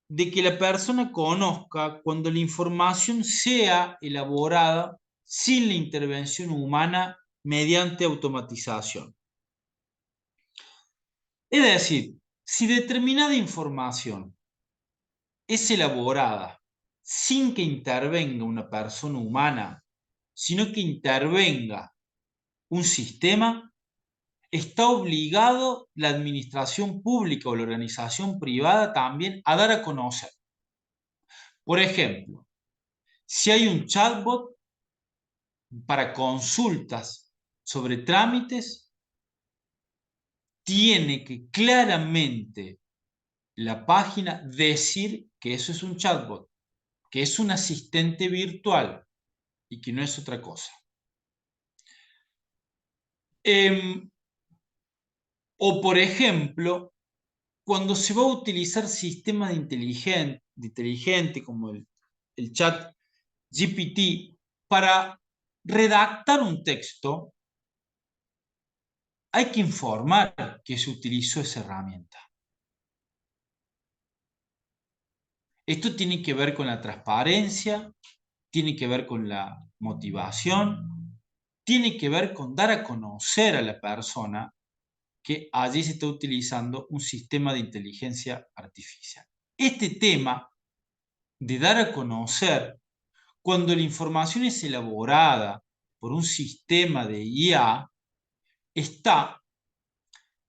de que la persona conozca cuando la información sea elaborada sin la intervención humana mediante automatización. Es decir, si determinada información es elaborada sin que intervenga una persona humana, sino que intervenga un sistema, está obligado la administración pública o la organización privada también a dar a conocer. Por ejemplo, si hay un chatbot para consultas sobre trámites, tiene que claramente la página decir que eso es un chatbot, que es un asistente virtual y que no es otra cosa. O por ejemplo, cuando se va a utilizar sistemas de inteligente como el chat GPT para redactar un texto, hay que informar que se utilizó esa herramienta. Esto tiene que ver con la transparencia, tiene que ver con la motivación, tiene que ver con dar a conocer a la persona que allí se está utilizando un sistema de inteligencia artificial. Este tema de dar a conocer cuando la información es elaborada por un sistema de IA está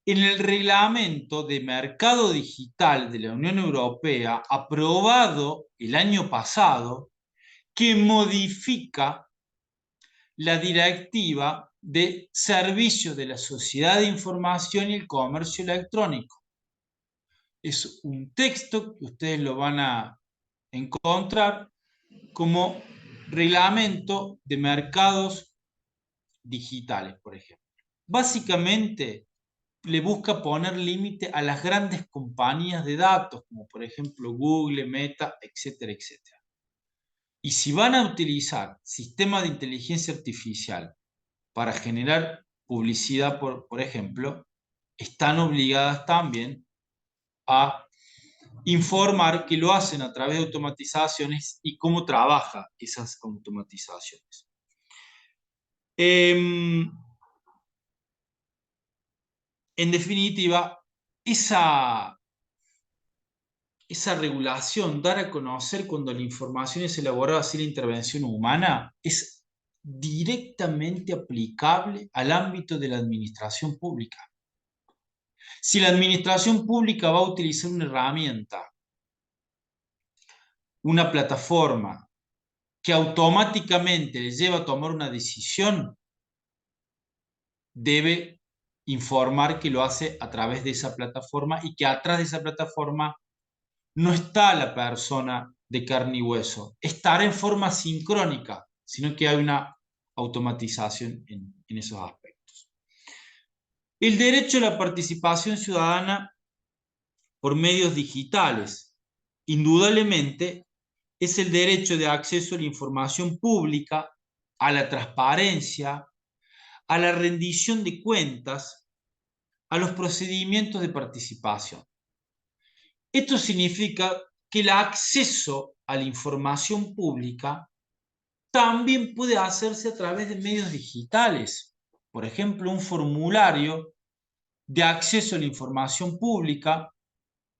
en el reglamento de mercado digital de la Unión Europea aprobado el año pasado que modifica la directiva de servicios de la sociedad de información y el comercio electrónico. Es un texto que ustedes lo van a encontrar como reglamento de mercados digitales, por ejemplo. Básicamente le busca poner límite a las grandes compañías de datos, como por ejemplo Google, Meta, etcétera, etcétera. Y si van a utilizar sistemas de inteligencia artificial para generar publicidad, por ejemplo, están obligadas también a informar que lo hacen a través de automatizaciones y cómo trabaja esas automatizaciones. En definitiva, esa regulación, dar a conocer cuando la información es elaborada sin la intervención humana, es directamente aplicable al ámbito de la administración pública. Si la administración pública va a utilizar una herramienta, una plataforma que automáticamente le lleva a tomar una decisión, debe informar que lo hace a través de esa plataforma y que atrás de esa plataforma no está la persona de carne y hueso, estará en forma sincrónica, sino que hay una automatización en esos aspectos. El derecho a la participación ciudadana por medios digitales, indudablemente, es el derecho de acceso a la información pública, a la transparencia, a la rendición de cuentas, a los procedimientos de participación. Esto significa que el acceso a la información pública también puede hacerse a través de medios digitales. Por ejemplo, un formulario de acceso a la información pública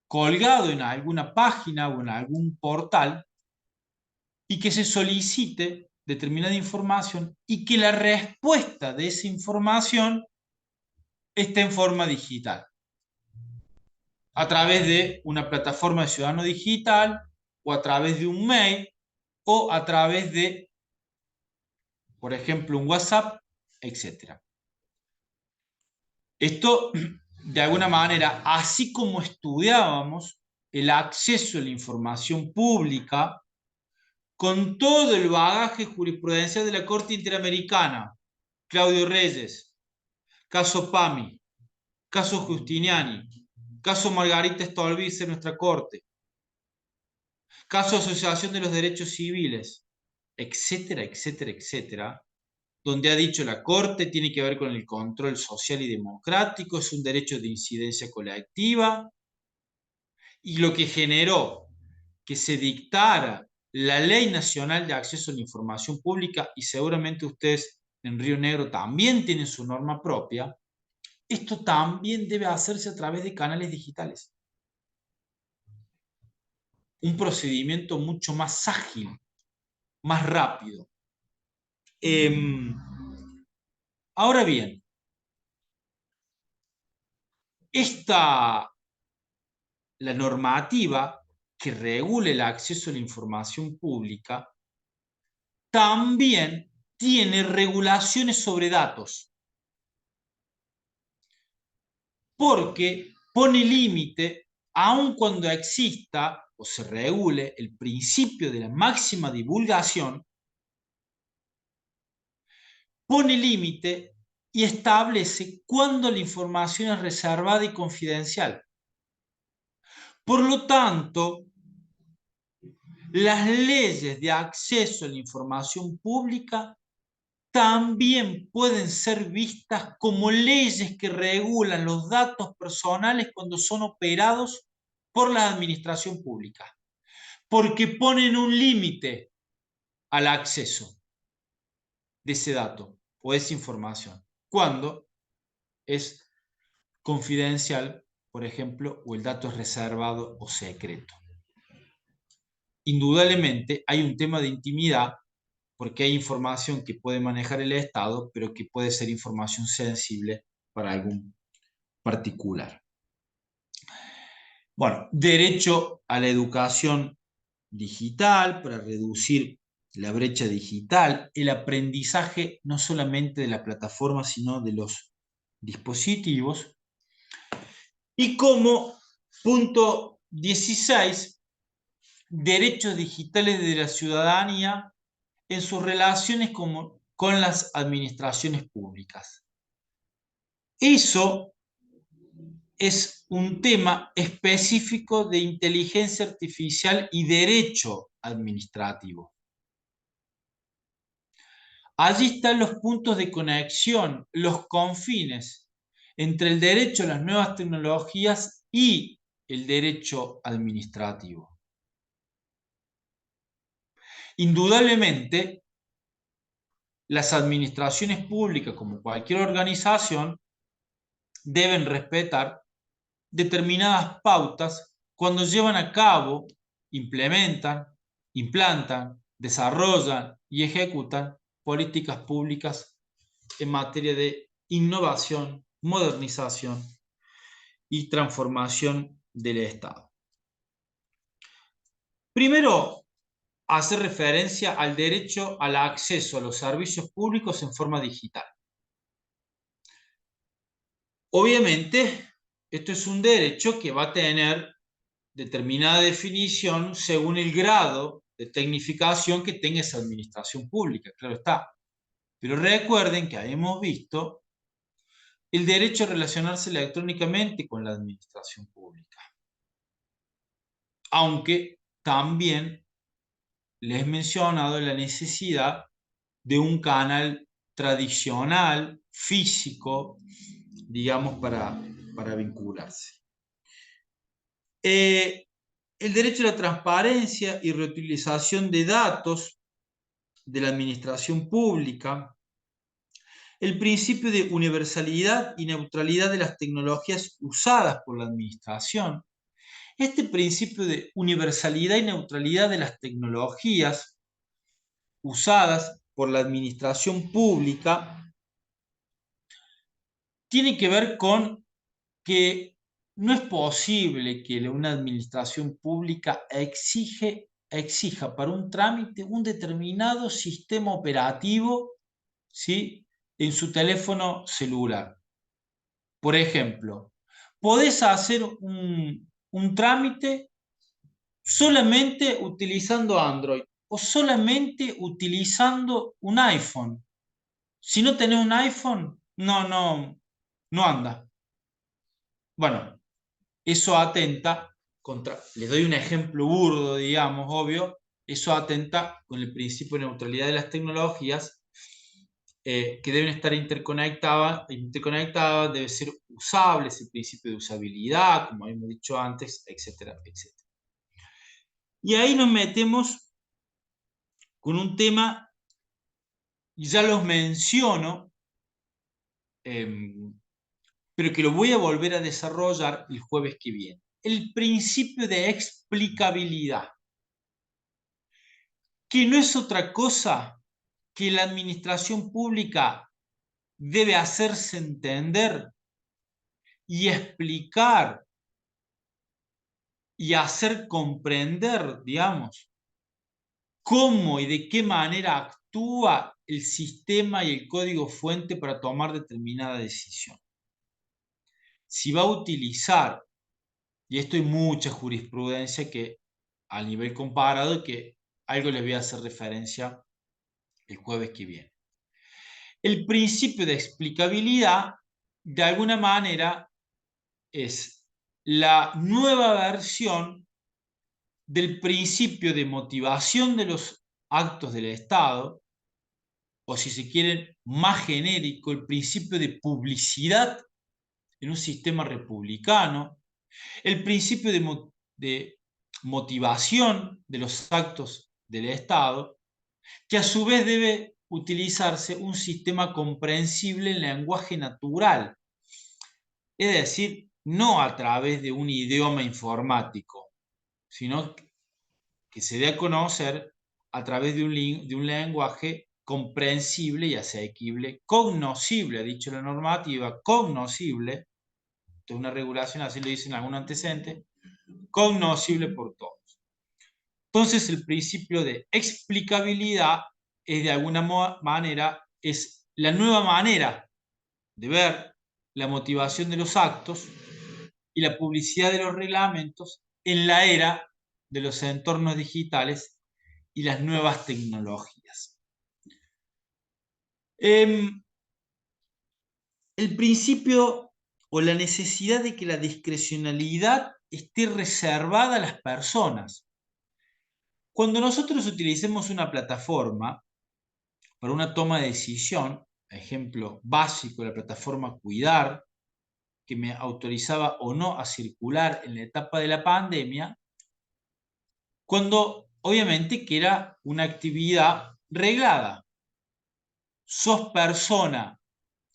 colgado en alguna página o en algún portal y que se solicite determinada información y que la respuesta de esa información esté en forma digital, a través de una plataforma de ciudadano digital o a través de un mail o a través de, por ejemplo, un WhatsApp, etc. Esto, de alguna manera, así como estudiábamos el acceso a la información pública, con todo el bagaje jurisprudencial de la Corte Interamericana, Claudio Reyes, caso PAMI, caso Giustiniani, caso Margarita Stolbizer en nuestra Corte, caso Asociación de los Derechos Civiles, etcétera, etcétera, etcétera, donde ha dicho la Corte tiene que ver con el control social y democrático, es un derecho de incidencia colectiva, y lo que generó que se dictara la Ley Nacional de Acceso a la Información Pública, y seguramente ustedes en Río Negro también tienen su norma propia, esto también debe hacerse a través de canales digitales. Un procedimiento mucho más ágil, más rápido. Ahora bien, la normativa que regule el acceso a la información pública también tiene regulaciones sobre datos, porque pone límite, aun cuando exista o se regule el principio de la máxima divulgación, pone límite y establece cuándo la información es reservada y confidencial. Por lo tanto, las leyes de acceso a la información pública también pueden ser vistas como leyes que regulan los datos personales cuando son operados por la administración pública, porque ponen un límite al acceso de ese dato o esa información, cuando es confidencial, por ejemplo, o el dato es reservado o secreto. Indudablemente hay un tema de intimidad porque hay información que puede manejar el Estado, pero que puede ser información sensible para algún particular. Bueno, derecho a la educación digital para reducir la brecha digital, el aprendizaje no solamente de la plataforma, sino de los dispositivos. Y como punto 16, derechos digitales de la ciudadanía en sus relaciones con las administraciones públicas. Eso es un tema específico de inteligencia artificial y derecho administrativo. Allí están los puntos de conexión, los confines entre el derecho a las nuevas tecnologías y el derecho administrativo. Indudablemente, las administraciones públicas, como cualquier organización, deben respetar determinadas pautas cuando llevan a cabo, implementan, implantan, desarrollan y ejecutan políticas públicas en materia de innovación, modernización y transformación del Estado. Primero, hace referencia al derecho al acceso a los servicios públicos en forma digital. Obviamente, esto es un derecho que va a tener determinada definición según el grado de tecnificación que tenga esa administración pública, claro está. Pero recuerden que hemos visto el derecho a relacionarse electrónicamente con la administración pública. Aunque también les he mencionado la necesidad de un canal tradicional, físico, digamos, para vincularse. El derecho a la transparencia y reutilización de datos de la administración pública, el principio de universalidad y neutralidad de las tecnologías usadas por la administración. Este principio de universalidad y neutralidad de las tecnologías usadas por la administración pública tiene que ver con que no es posible que una administración pública exija para un trámite un determinado sistema operativo, ¿sí?, en su teléfono celular. Por ejemplo, podés hacer un trámite solamente utilizando Android o solamente utilizando un iPhone. Si no tenés un iPhone, no anda. Bueno, eso atenta contra, les doy un ejemplo burdo, digamos, obvio, eso atenta con el principio de neutralidad de las tecnologías, que deben estar interconectadas, debe ser usable, ese principio de usabilidad, como hemos dicho antes, etcétera, etcétera. Y ahí nos metemos con un tema, y ya los menciono, pero que lo voy a volver a desarrollar el jueves que viene. El principio de explicabilidad, que no es otra cosa que la administración pública debe hacerse entender y explicar y hacer comprender, digamos, cómo y de qué manera actúa el sistema y el código fuente para tomar determinada decisión. Si va a utilizar, y esto hay mucha jurisprudencia que a nivel comparado, que algo les voy a hacer referencia el jueves que viene. El principio de explicabilidad, de alguna manera, es la nueva versión del principio de motivación de los actos del Estado, o si se quieren, más genérico, el principio de publicidad en un sistema republicano, el principio de motivación de los actos del Estado, que a su vez debe utilizarse un sistema comprensible en lenguaje natural, es decir, no a través de un idioma informático, sino que se dé a conocer a través de un lenguaje comprensible y asequible, cognoscible, ha dicho la normativa, cognoscible, esto es una regulación, así lo dicen algunos antecedentes, cognoscible por todos. Entonces, el principio de explicabilidad es de alguna manera, es la nueva manera de ver la motivación de los actos y la publicidad de los reglamentos en la era de los entornos digitales y las nuevas tecnologías. El principio o la necesidad de que la discrecionalidad esté reservada a las personas. Cuando nosotros utilicemos una plataforma para una toma de decisión, ejemplo básico, la plataforma Cuidar, que me autorizaba o no a circular en la etapa de la pandemia, cuando obviamente que era una actividad reglada. Sos persona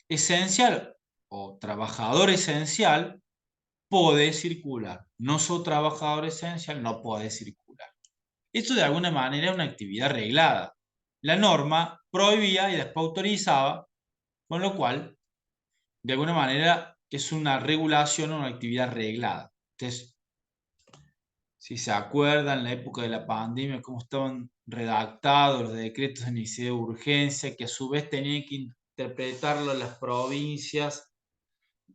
esencial o trabajador esencial, podés circular. No sos trabajador esencial, no podés circular. Esto de alguna manera es una actividad reglada. La norma prohibía y después autorizaba, con lo cual, de alguna manera, que es una regulación o una actividad reglada. Entonces, si se acuerdan, en la época de la pandemia, cómo estaban redactados los decretos de necesidad de urgencia, que a su vez tenían que interpretarlo las provincias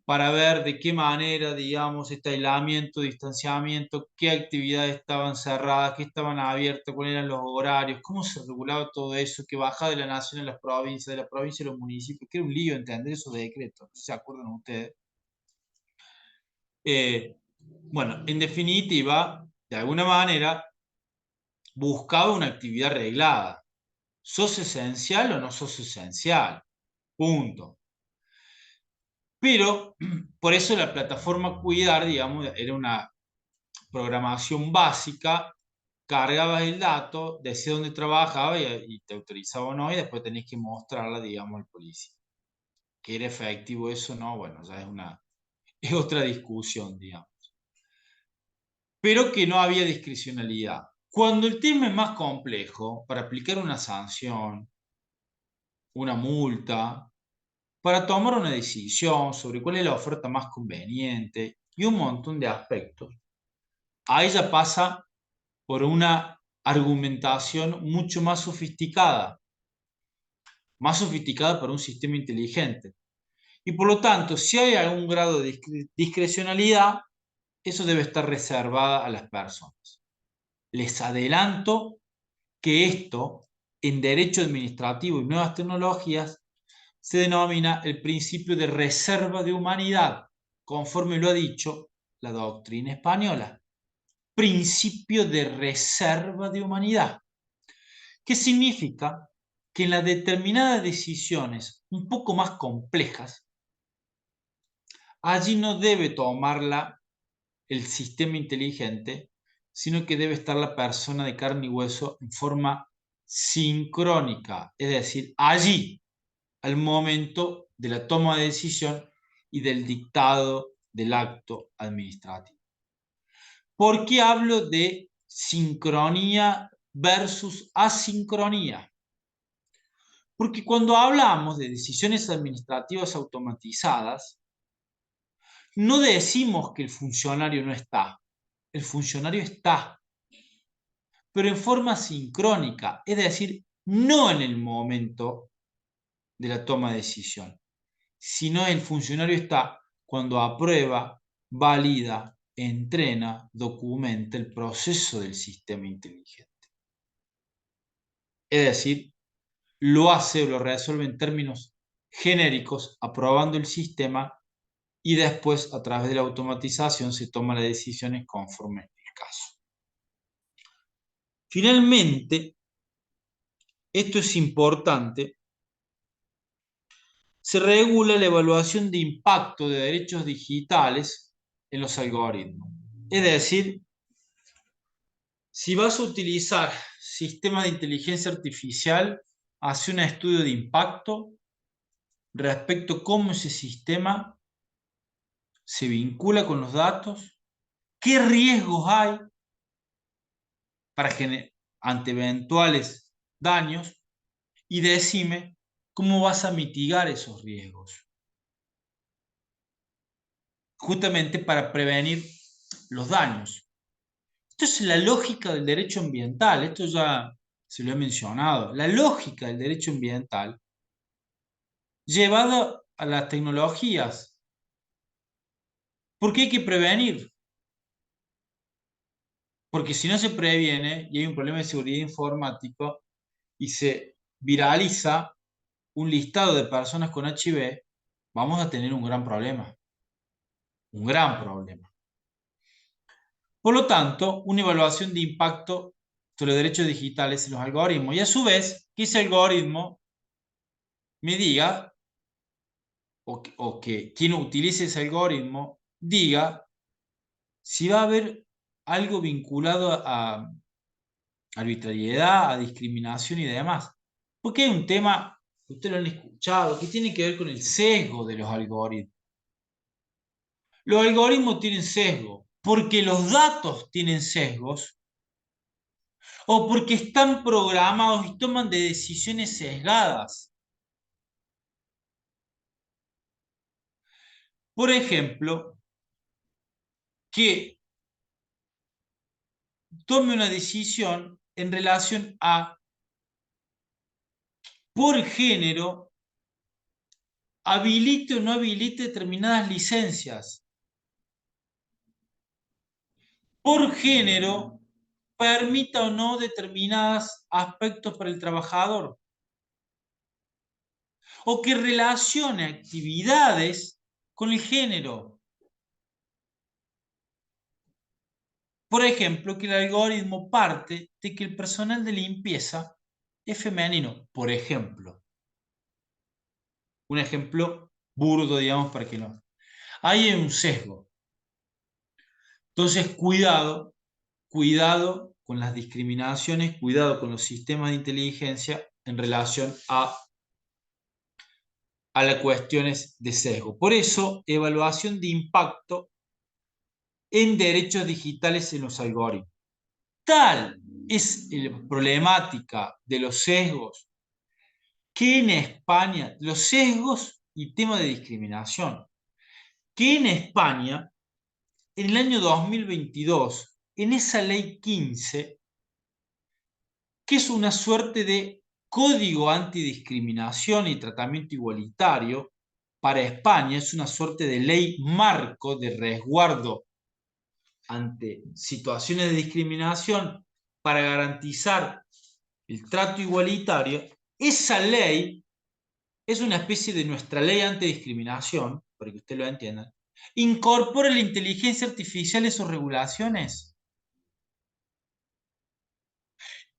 para ver de qué manera, digamos, este aislamiento, distanciamiento, qué actividades estaban cerradas, qué estaban abiertas, cuáles eran los horarios, cómo se regulaba todo eso, que baja de la nación a las provincias, de la provincia a los municipios, que era un lío entender esos decretos, ¿se acuerdan ustedes? Bueno, en definitiva, de alguna manera, buscaba una actividad reglada. ¿Sos esencial o no sos esencial? Punto. Pero por eso la plataforma Cuidar, digamos, era una programación básica, cargabas el dato, decías dónde trabajaba y te autorizaba o no, y después tenés que mostrarla, digamos, al policía. Que era efectivo eso, no, bueno, ya es otra discusión, digamos. Pero que no había discrecionalidad. Cuando el tema es más complejo, para aplicar una sanción, una multa, para tomar una decisión sobre cuál es la oferta más conveniente y un montón de aspectos, ahí ya pasa por una argumentación mucho más sofisticada para un sistema inteligente. Y por lo tanto, si hay algún grado de discrecionalidad, eso debe estar reservada a las personas. Les adelanto que esto, en derecho administrativo y nuevas tecnologías, se denomina el principio de reserva de humanidad, conforme lo ha dicho la doctrina española. Principio de reserva de humanidad. ¿Qué significa? Que en las determinadas decisiones un poco más complejas, allí no debe tomarla el sistema inteligente, sino que debe estar la persona de carne y hueso en forma sincrónica, es decir, allí, al momento de la toma de decisión y del dictado del acto administrativo. ¿Por qué hablo de sincronía versus asincronía? Porque cuando hablamos de decisiones administrativas automatizadas, no decimos que el funcionario no está. El funcionario está, pero en forma sincrónica, es decir, no en el momento de la toma de decisión, sino el funcionario está cuando aprueba, valida, entrena, documenta el proceso del sistema inteligente. Es decir, lo hace o lo resuelve en términos genéricos, aprobando el sistema y después a través de la automatización se toman las decisiones conforme el caso. Finalmente, esto es importante, se regula la evaluación de impacto de derechos digitales en los algoritmos. Es decir, si vas a utilizar sistemas de inteligencia artificial, hace un estudio de impacto respecto a cómo ese sistema se vincula con los datos, qué riesgos hay para ante eventuales daños y decime cómo vas a mitigar esos riesgos, justamente para prevenir los daños. Esto es la lógica del derecho ambiental, esto ya se lo he mencionado, la lógica del derecho ambiental llevada a las tecnologías. ¿Por qué hay que prevenir? Porque si no se previene y hay un problema de seguridad informática y se viraliza un listado de personas con HIV, vamos a tener un gran problema. Un gran problema. Por lo tanto, una evaluación de impacto sobre los derechos digitales en los algoritmos y a su vez que ese algoritmo me diga o que quien utilice ese algoritmo diga si va a haber algo vinculado a arbitrariedad, a discriminación y demás. Porque hay un tema, ustedes lo han escuchado, que tiene que ver con el sesgo de los algoritmos. Los algoritmos tienen sesgo porque los datos tienen sesgos o porque están programados y toman de decisiones sesgadas. Por ejemplo, que tome una decisión en relación a, por género, habilite o no habilite determinadas licencias. Por género, permita o no determinados aspectos para el trabajador. O que relacione actividades con el género. Por ejemplo, que el algoritmo parte de que el personal de limpieza es femenino, por ejemplo. Un ejemplo burdo, digamos, para que no. Ahí hay un sesgo. Entonces, cuidado con las discriminaciones, cuidado con los sistemas de inteligencia en relación a las cuestiones de sesgo. Por eso, evaluación de impacto en derechos digitales en los algoritmos. Tal es la problemática de los sesgos que en España, los sesgos y temas de discriminación, que en España, en el año 2022, en esa ley 15, que es una suerte de código antidiscriminación y tratamiento igualitario para España, es una suerte de ley marco de resguardo ante situaciones de discriminación para garantizar el trato igualitario. Esa ley es una especie de nuestra ley antidiscriminación, para que ustedes lo entiendan. ¿Incorpora la inteligencia artificial en sus regulaciones?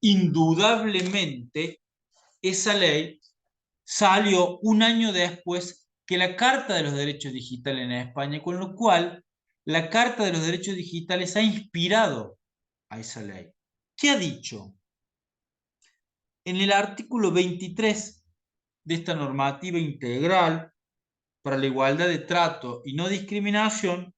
Indudablemente, esa ley salió un año después que la Carta de los Derechos Digitales en España, con lo cual la Carta de los Derechos Digitales ha inspirado a esa ley. ¿Qué ha dicho? En el artículo 23 de esta normativa integral para la igualdad de trato y no discriminación,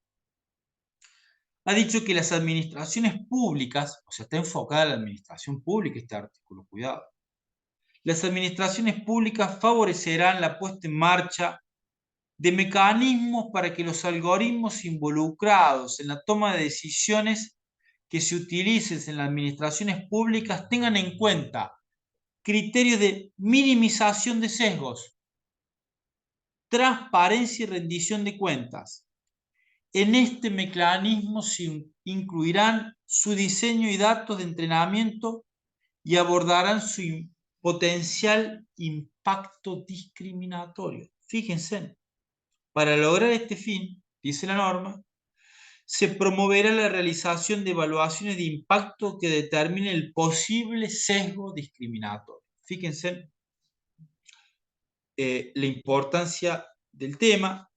ha dicho que las administraciones públicas, o sea, está enfocada en la administración pública este artículo, cuidado, las administraciones públicas favorecerán la puesta en marcha de mecanismos para que los algoritmos involucrados en la toma de decisiones que se utilicen en las administraciones públicas tengan en cuenta criterios de minimización de sesgos, transparencia y rendición de cuentas. En este mecanismo se incluirán su diseño y datos de entrenamiento y abordarán su potencial impacto discriminatorio. Fíjense, para lograr este fin, dice la norma, se promoverá la realización de evaluaciones de impacto que determinen el posible sesgo discriminatorio. Fíjense la importancia del tema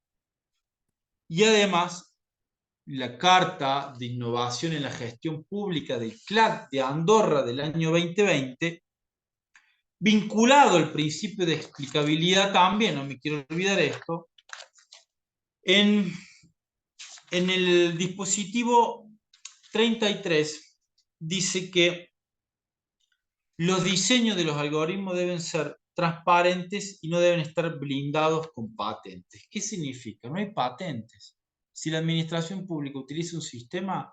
y además la Carta de Innovación en la Gestión Pública del CLAC de Andorra del año 2020, vinculado al principio de explicabilidad también, no me quiero olvidar esto, en el dispositivo 33 dice que los diseños de los algoritmos deben ser transparentes y no deben estar blindados con patentes. ¿Qué significa? No hay patentes. Si la administración pública utiliza un sistema,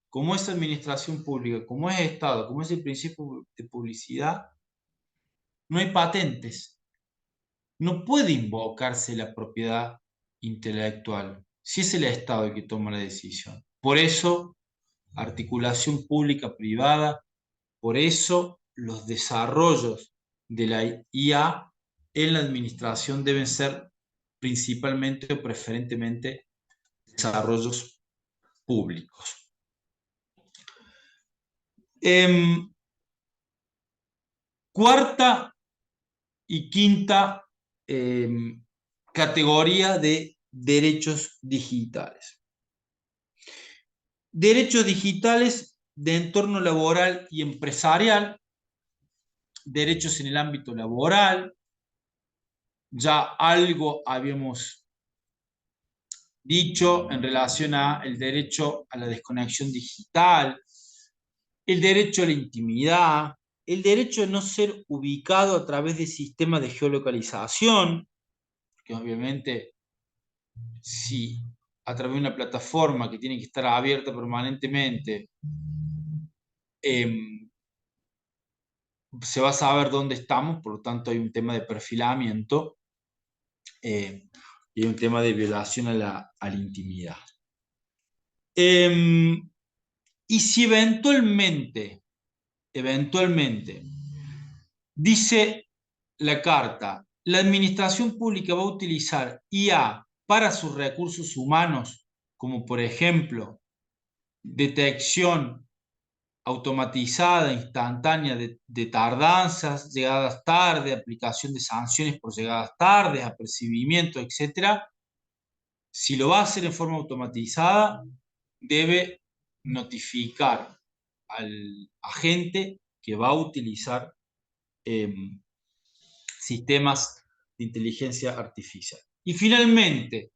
como es administración pública, como es Estado, como es el principio de publicidad, no hay patentes. No puede invocarse la propiedad intelectual si es el Estado el que toma la decisión. Por eso, articulación pública-privada, por eso los desarrollos de la IA en la administración deben ser principalmente o preferentemente desarrollos públicos. Cuarta y quinta categoría de derechos digitales. Derechos digitales de entorno laboral y empresarial, derechos en el ámbito laboral, ya algo habíamos dicho en relación al derecho a la desconexión digital, el derecho a la intimidad, el derecho a no ser ubicado a través de sistemas de geolocalización, que obviamente si a través de una plataforma que tiene que estar abierta permanentemente, se va a saber dónde estamos, por lo tanto hay un tema de perfilamiento y hay un tema de violación a la intimidad. Y si eventualmente, dice la carta, la administración pública va a utilizar IA para sus recursos humanos, como por ejemplo detección automatizada, instantánea de tardanzas, llegadas tarde, aplicación de sanciones por llegadas tardes, apercibimiento, etc. Si lo va a hacer en forma automatizada, debe notificar al agente que va a utilizar eh, sistemas de inteligencia artificial. Y finalmente,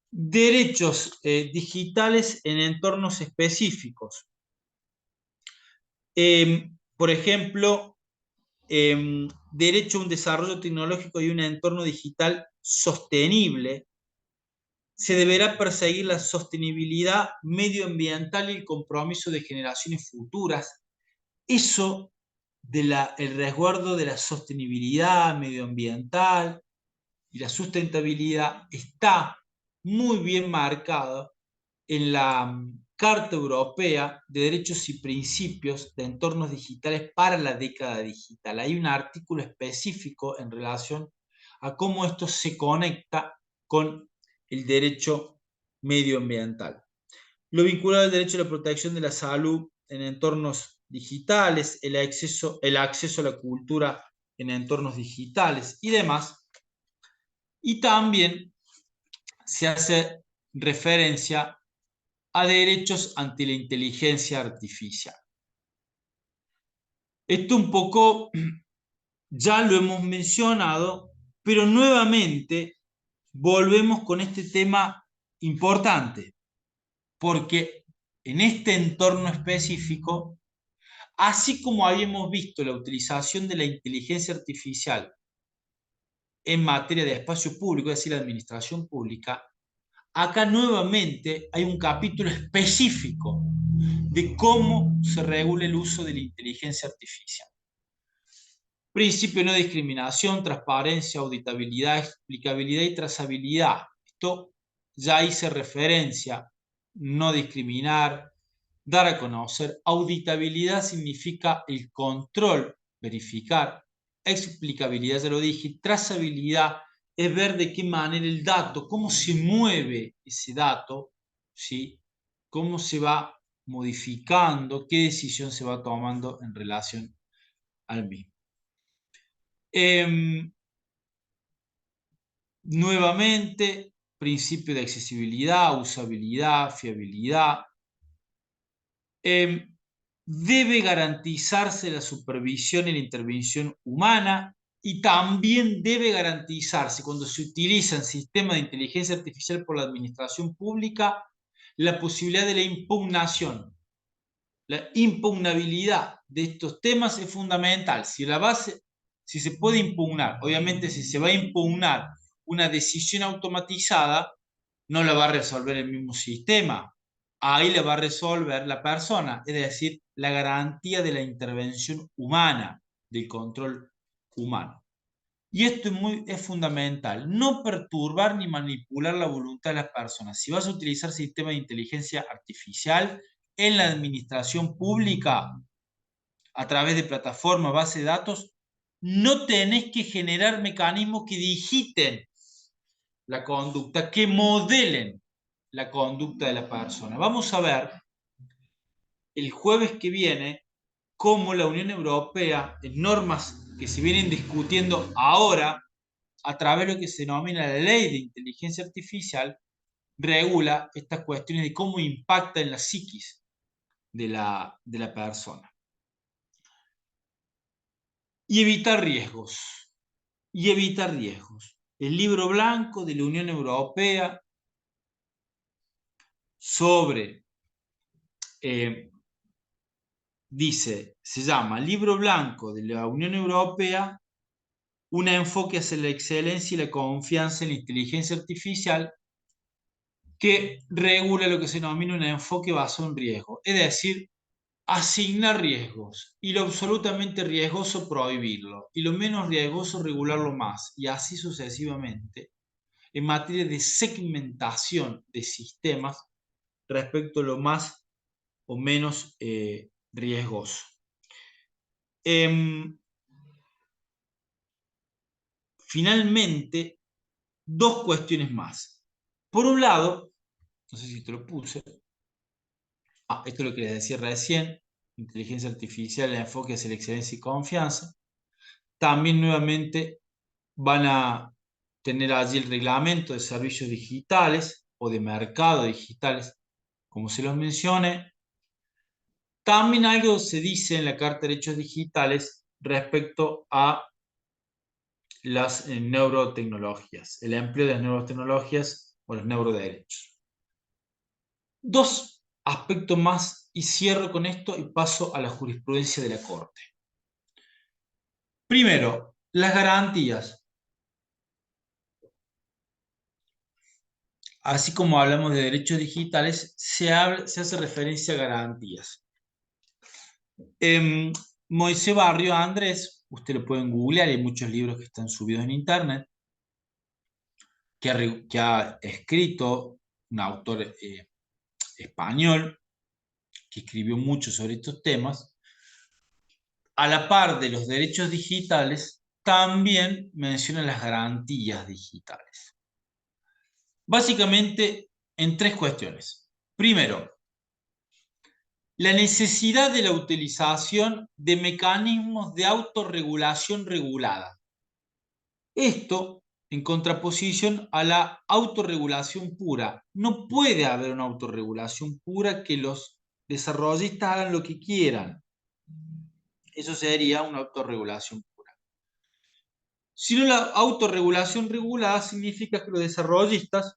derechos digitales en entornos específicos. Por ejemplo, derecho a un desarrollo tecnológico y un entorno digital sostenible. Se deberá perseguir la sostenibilidad medioambiental y el compromiso de generaciones futuras. Eso el resguardo de la sostenibilidad medioambiental y la sustentabilidad está muy bien marcado en la Carta Europea de Derechos y Principios de Entornos Digitales para la década digital. Hay un artículo específico en relación a cómo esto se conecta con el derecho medioambiental. Lo vinculado al derecho a la protección de la salud en entornos digitales, el acceso a la cultura en entornos digitales y demás. Y también se hace referencia a derechos ante la inteligencia artificial. Esto un poco ya lo hemos mencionado, pero nuevamente volvemos con este tema importante, porque en este entorno específico, así como habíamos visto la utilización de la inteligencia artificial en materia de espacio público, es decir, la administración pública, acá nuevamente hay un capítulo específico de cómo se regula el uso de la inteligencia artificial. Principio de no discriminación, transparencia, auditabilidad, explicabilidad y trazabilidad. Esto ya hice referencia, no discriminar, dar a conocer. Auditabilidad significa el control, verificar. Explicabilidad, ya lo dije. Trazabilidad es ver de qué manera el dato, cómo se mueve ese dato, ¿sí? Cómo se va modificando, qué decisión se va tomando en relación al mismo. Nuevamente, principio de accesibilidad, usabilidad, fiabilidad. Debe garantizarse la supervisión y la intervención humana y también debe garantizarse cuando se utilizan sistemas de inteligencia artificial por la administración pública la posibilidad de la impugnación. La impugnabilidad de estos temas es fundamental. Si se puede impugnar, obviamente si se va a impugnar una decisión automatizada, no la va a resolver el mismo sistema. Ahí la va a resolver la persona, es decir, la garantía de la intervención humana, del control humano. Y esto es fundamental, no perturbar ni manipular la voluntad de las personas. Si vas a utilizar sistemas de inteligencia artificial en la administración pública, a través de plataformas, base de datos, no tenés que generar mecanismos que digiten la conducta, que modelen la conducta de la persona. Vamos a ver el jueves que viene cómo la Unión Europea, en normas que se vienen discutiendo ahora, a través de lo que se denomina la ley de inteligencia artificial, regula estas cuestiones de cómo impacta en la psiquis de la persona. Y evitar riesgos. Y evitar riesgos. El libro blanco de la Unión Europea sobre, se llama Libro Blanco de la Unión Europea, un enfoque hacia la excelencia y la confianza en la inteligencia artificial que regula lo que se denomina un enfoque basado en riesgo, es decir, asignar riesgos y lo absolutamente riesgoso prohibirlo y lo menos riesgoso regularlo más y así sucesivamente en materia de segmentación de sistemas respecto a lo más o menos riesgoso. Finalmente, dos cuestiones más. Por un lado, no sé si te lo puse, esto es lo que les decía recién, inteligencia artificial, el enfoque hacia la excelencia y confianza. También nuevamente van a tener allí el reglamento de servicios digitales o de mercado digitales, como se los mencione. También algo se dice en la Carta de Derechos Digitales respecto a las neurotecnologías, el empleo de las neurotecnologías o los neuroderechos. Dos aspectos más y cierro con esto y paso a la jurisprudencia de la Corte. Primero, las garantías. Así como hablamos de derechos digitales, se hace referencia a garantías. Moisés Barrio Andrés, usted lo pueden googlear, hay muchos libros que están subidos en internet, que ha escrito un autor español que escribió mucho sobre estos temas. A la par de los derechos digitales, también menciona las garantías digitales. Básicamente en tres cuestiones. Primero, la necesidad de la utilización de mecanismos de autorregulación regulada. Esto en contraposición a la autorregulación pura. No puede haber una autorregulación pura que los desarrollistas hagan lo que quieran. Eso sería una autorregulación pura. Sino la autorregulación regulada significa que los desarrollistas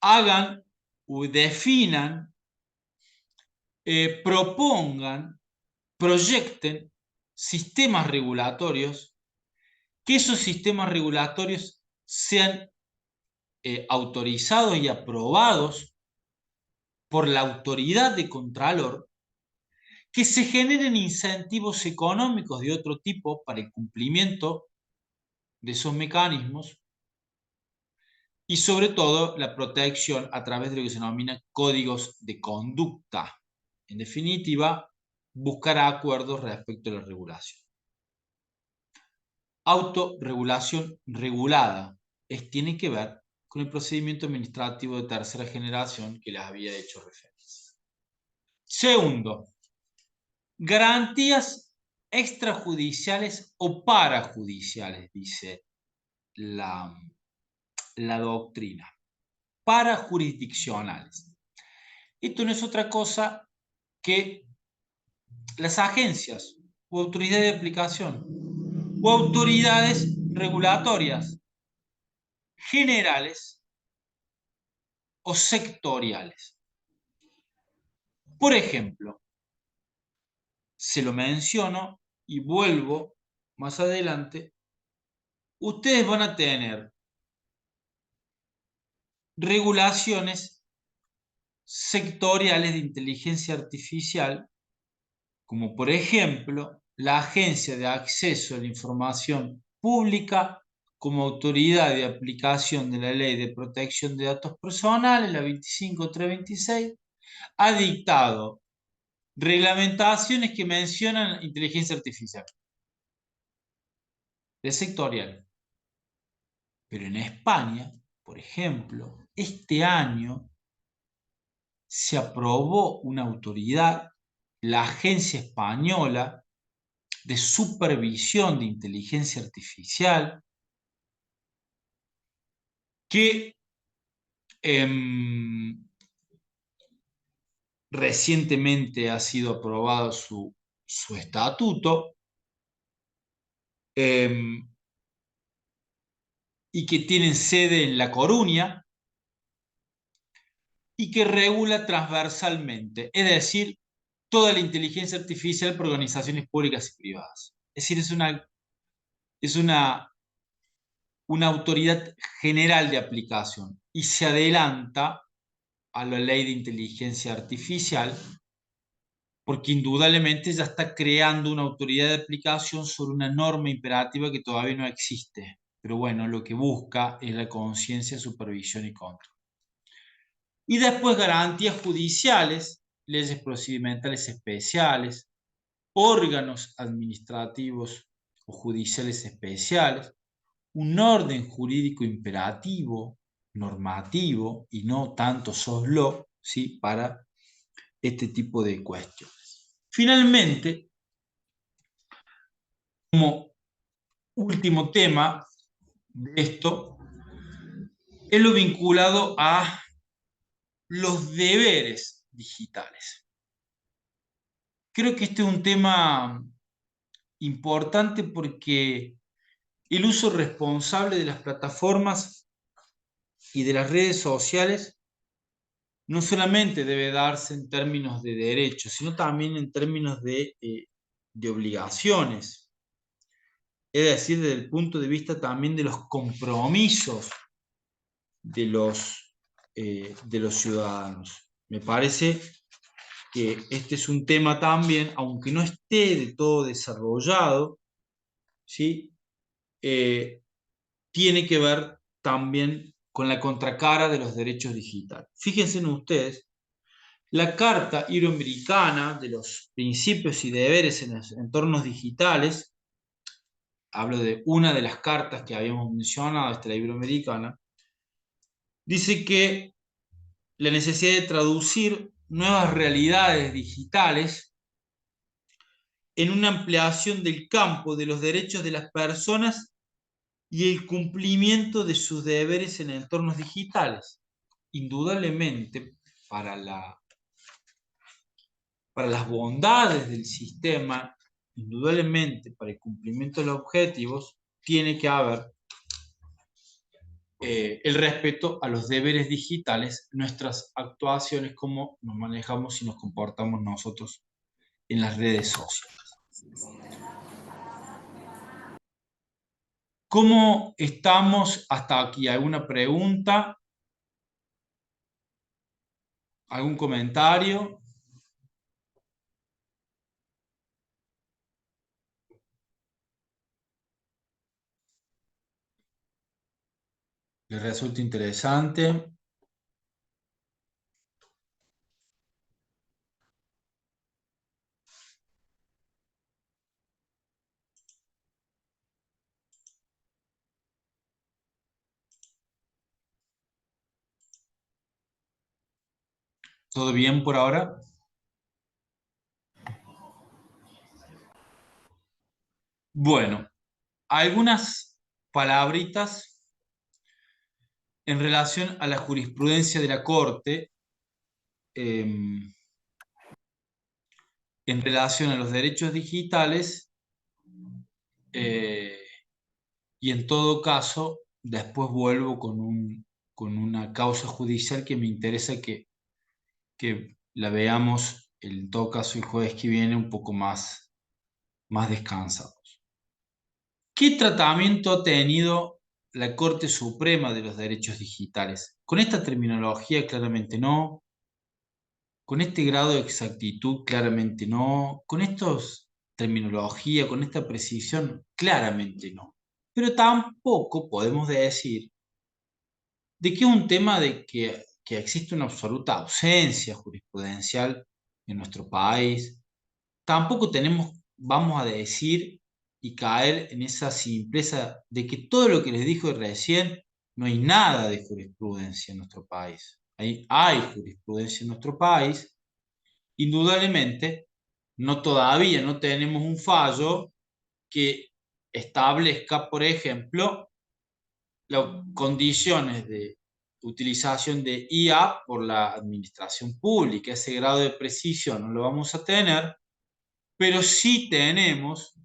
hagan o definan, propongan, proyecten sistemas regulatorios, que esos sistemas regulatorios sean autorizados y aprobados por la autoridad de Contralor, que se generen incentivos económicos de otro tipo para el cumplimiento de esos mecanismos y sobre todo la protección a través de lo que se denomina códigos de conducta. En definitiva, buscar acuerdos respecto a la regulación. Autorregulación regulada tiene que ver con el procedimiento administrativo de tercera generación que les había hecho referencia. Segundo, garantías extrajudiciales o parajudiciales, dice la doctrina. Parajurisdiccionales. Esto no es otra cosa que las agencias o autoridades de aplicación o autoridades regulatorias generales o sectoriales. Por ejemplo, se lo menciono y vuelvo más adelante, ustedes van a tener regulaciones sectoriales de inteligencia artificial, como por ejemplo la Agencia de Acceso a la Información Pública como autoridad de aplicación de la Ley de Protección de Datos Personales, la 25326, ha dictado reglamentaciones que mencionan inteligencia artificial. Es sectorial. Pero en España, por ejemplo, este año se aprobó una autoridad, la Agencia Española de Supervisión de Inteligencia Artificial, que recientemente ha sido aprobado su estatuto y que tienen sede en La Coruña y que regula transversalmente, es decir, toda la inteligencia artificial por organizaciones públicas y privadas. Es decir, es una una autoridad general de aplicación y se adelanta a la ley de inteligencia artificial porque indudablemente ya está creando una autoridad de aplicación sobre una norma imperativa que todavía no existe. Pero bueno, lo que busca es la conciencia, supervisión y control. Y después garantías judiciales, leyes procedimentales especiales, órganos administrativos o judiciales especiales, un orden jurídico imperativo, normativo y no tanto soslo, ¿sí? Para este tipo de cuestiones. Finalmente, como último tema de esto, es lo vinculado a los deberes digitales. Creo que este es un tema importante porque el uso responsable de las plataformas y de las redes sociales no solamente debe darse en términos de derechos, sino también en términos de obligaciones. Es decir, desde el punto de vista también de los compromisos de los ciudadanos. Me parece que este es un tema también, aunque no esté de todo desarrollado, ¿sí? Tiene que ver también con la contracara de los derechos digitales. Fíjense en ustedes, la Carta Iberoamericana de los Principios y Deberes en los Entornos Digitales, hablo de una de las cartas que habíamos mencionado, esta la Iberoamericana, dice que la necesidad de traducir nuevas realidades digitales en una ampliación del campo de los derechos de las personas y el cumplimiento de sus deberes en entornos digitales. Indudablemente, para las bondades del sistema, indudablemente para el cumplimiento de los objetivos, tiene que haber el respeto a los deberes digitales, nuestras actuaciones, cómo nos manejamos y nos comportamos nosotros en las redes sociales. ¿Cómo estamos hasta aquí? ¿Alguna pregunta? ¿Algún comentario? ¿Les resulta interesante? ¿Todo bien por ahora? Bueno, algunas palabritas en relación a la jurisprudencia de la Corte, en relación a los derechos digitales, eh, y en todo caso, después vuelvo con una causa judicial que me interesa que la veamos, en todo caso, el jueves que viene un poco más descansados. ¿Qué tratamiento ha tenido la Corte Suprema de los Derechos Digitales? Con esta terminología claramente no, con este grado de exactitud claramente no, con estos terminología, con esta precisión claramente no. Pero tampoco podemos decir de que es un tema de que existe una absoluta ausencia jurisprudencial en nuestro país. Tampoco vamos a decir y caer en esa simpleza de que todo lo que les dijo recién, no hay nada de jurisprudencia en nuestro país. Hay jurisprudencia en nuestro país, indudablemente, todavía no tenemos un fallo que establezca, por ejemplo, las condiciones de utilización de IA por la administración pública. Ese grado de precisión no lo vamos a tener, pero sí tenemos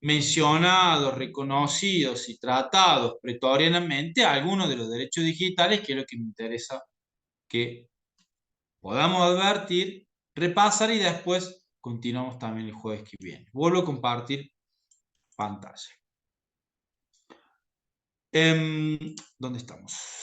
mencionados, reconocidos y tratados pretorianamente algunos de los derechos digitales, que es lo que me interesa que podamos advertir, repasar y después continuamos también el jueves que viene. Vuelvo a compartir pantalla. ¿Dónde estamos?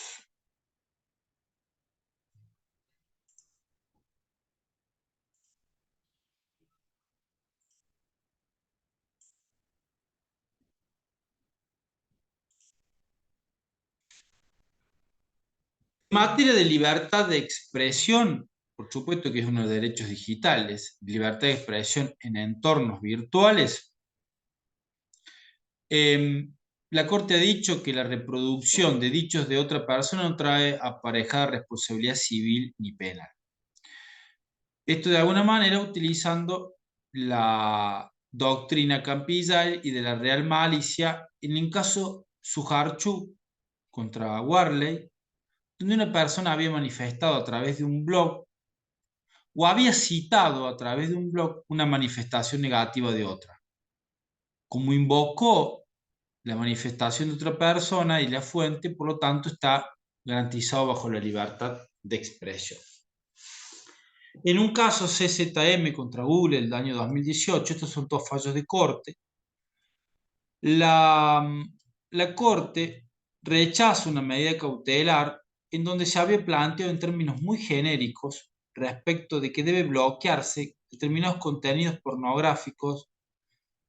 En materia de libertad de expresión, por supuesto que es uno de los derechos digitales, libertad de expresión en entornos virtuales. La Corte ha dicho que la reproducción de dichos de otra persona no trae aparejada responsabilidad civil ni penal. Esto de alguna manera utilizando la doctrina Campillay y de la Real Malicia en el caso Sujarchuk contra Warley, donde una persona había manifestado a través de un blog o había citado a través de un blog una manifestación negativa de otra. Como invocó la manifestación de otra persona y la fuente, por lo tanto, está garantizado bajo la libertad de expresión. En un caso CZM contra Google del año 2018, estos son todos fallos de corte, la Corte rechaza una medida cautelar en donde se había planteado en términos muy genéricos respecto de que debe bloquearse determinados contenidos pornográficos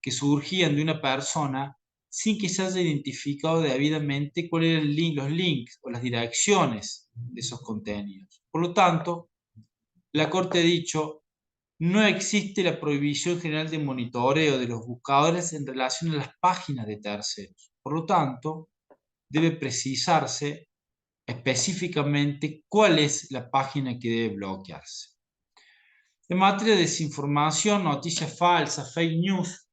que surgían de una persona sin que se haya identificado debidamente cuáles eran los links o las direcciones de esos contenidos. Por lo tanto, la Corte ha dicho, no existe la prohibición general de monitoreo de los buscadores en relación a las páginas de terceros. Por lo tanto, debe precisarse específicamente cuál es la página que debe bloquearse. En materia de desinformación, noticias falsas, fake news,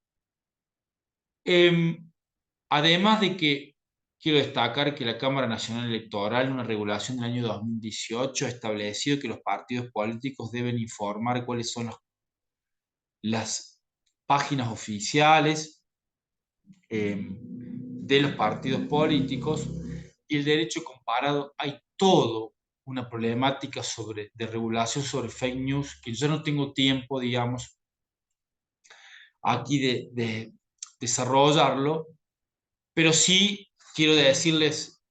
además de que quiero destacar que la Cámara Nacional Electoral, en una regulación del año 2018, ha establecido que los partidos políticos deben informar cuáles son las páginas oficiales de los partidos políticos y el derecho comparado. Hay todo una problemática de regulación sobre fake news que yo no tengo tiempo, digamos, aquí de desarrollarlo, pero sí quiero decirles,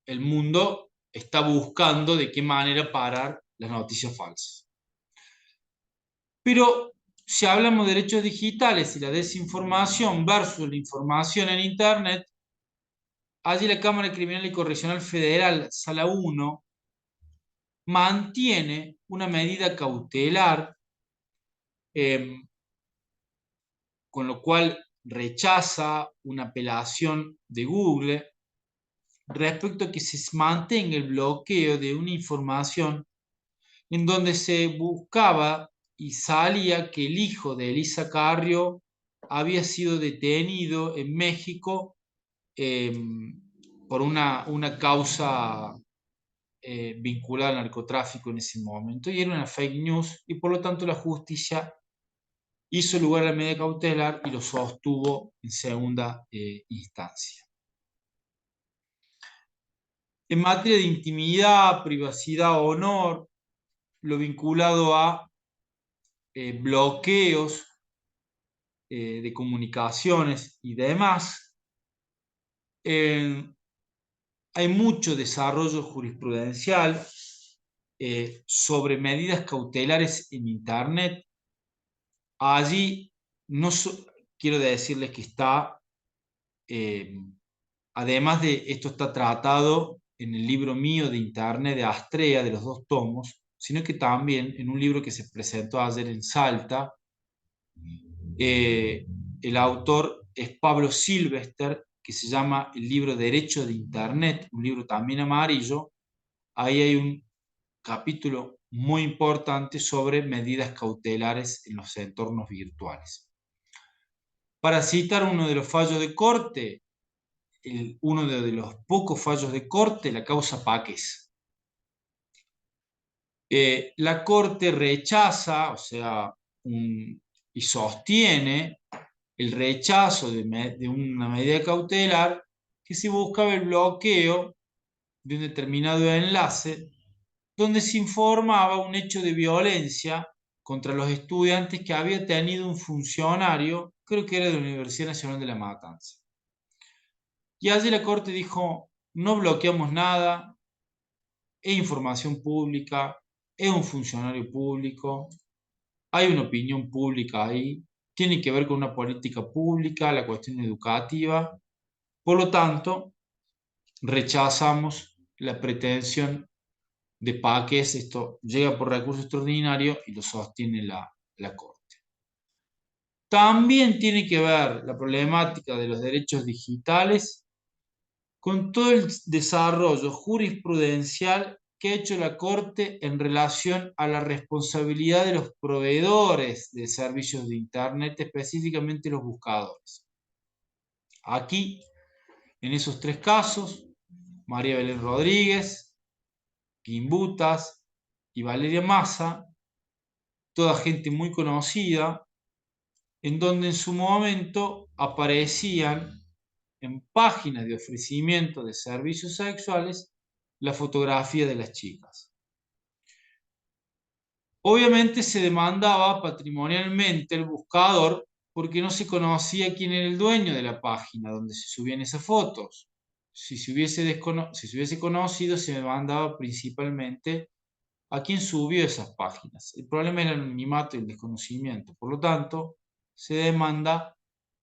el mundo está buscando de qué manera parar las noticias falsas. Pero si hablamos de derechos digitales y la desinformación versus la información en Internet, allí la Cámara Criminal y Correccional Federal, Sala 1, mantiene una medida cautelar, eh, con lo cual rechaza una apelación de Google respecto a que se mantenga el bloqueo de una información en donde se buscaba y salía que el hijo de Elisa Carrió había sido detenido en México eh, por una causa vinculada al narcotráfico en ese momento. Y era una fake news y por lo tanto la justicia hizo lugar a la medida cautelar y lo sostuvo en segunda instancia. En materia de intimidad, privacidad, honor, lo vinculado a bloqueos de comunicaciones y demás, hay mucho desarrollo jurisprudencial sobre medidas cautelares en Internet. Allí no quiero decirles que está, eh, además de esto está tratado en el libro mío de Internet de Astrea, de los 2 tomos, sino que también en un libro que se presentó ayer en Salta. El autor es Pablo Silvester, que se llama el libro Derecho de Internet, un libro también amarillo. Ahí hay un capítulo muy importante sobre medidas cautelares en los entornos virtuales. Para citar uno de los fallos de corte, uno de los pocos fallos de corte, la causa Paques. La Corte rechaza, o sea, y sostiene el rechazo de una medida cautelar que se buscaba el bloqueo de un determinado enlace donde se informaba un hecho de violencia contra los estudiantes que había tenido un funcionario, creo que era de la Universidad Nacional de La Matanza. Y allí la Corte dijo, no bloqueamos nada, es información pública, es un funcionario público, hay una opinión pública ahí, tiene que ver con una política pública, la cuestión educativa. Por lo tanto, rechazamos la pretensión de Paques, esto llega por recurso extraordinario y lo sostiene la Corte. También tiene que ver la problemática de los derechos digitales con todo el desarrollo jurisprudencial que ha hecho la Corte en relación a la responsabilidad de los proveedores de servicios de Internet, específicamente los buscadores. Aquí, en esos tres casos, María Belén Rodríguez, Gimbutas y Valeria Massa, toda gente muy conocida, en donde en su momento aparecían en páginas de ofrecimiento de servicios sexuales la fotografía de las chicas. Obviamente se demandaba patrimonialmente el buscador porque no se conocía quién era el dueño de la página donde se subían esas fotos. Si se hubiese conocido, se demandaba principalmente a quién subió esas páginas. El problema era el anonimato y el desconocimiento. Por lo tanto, se demanda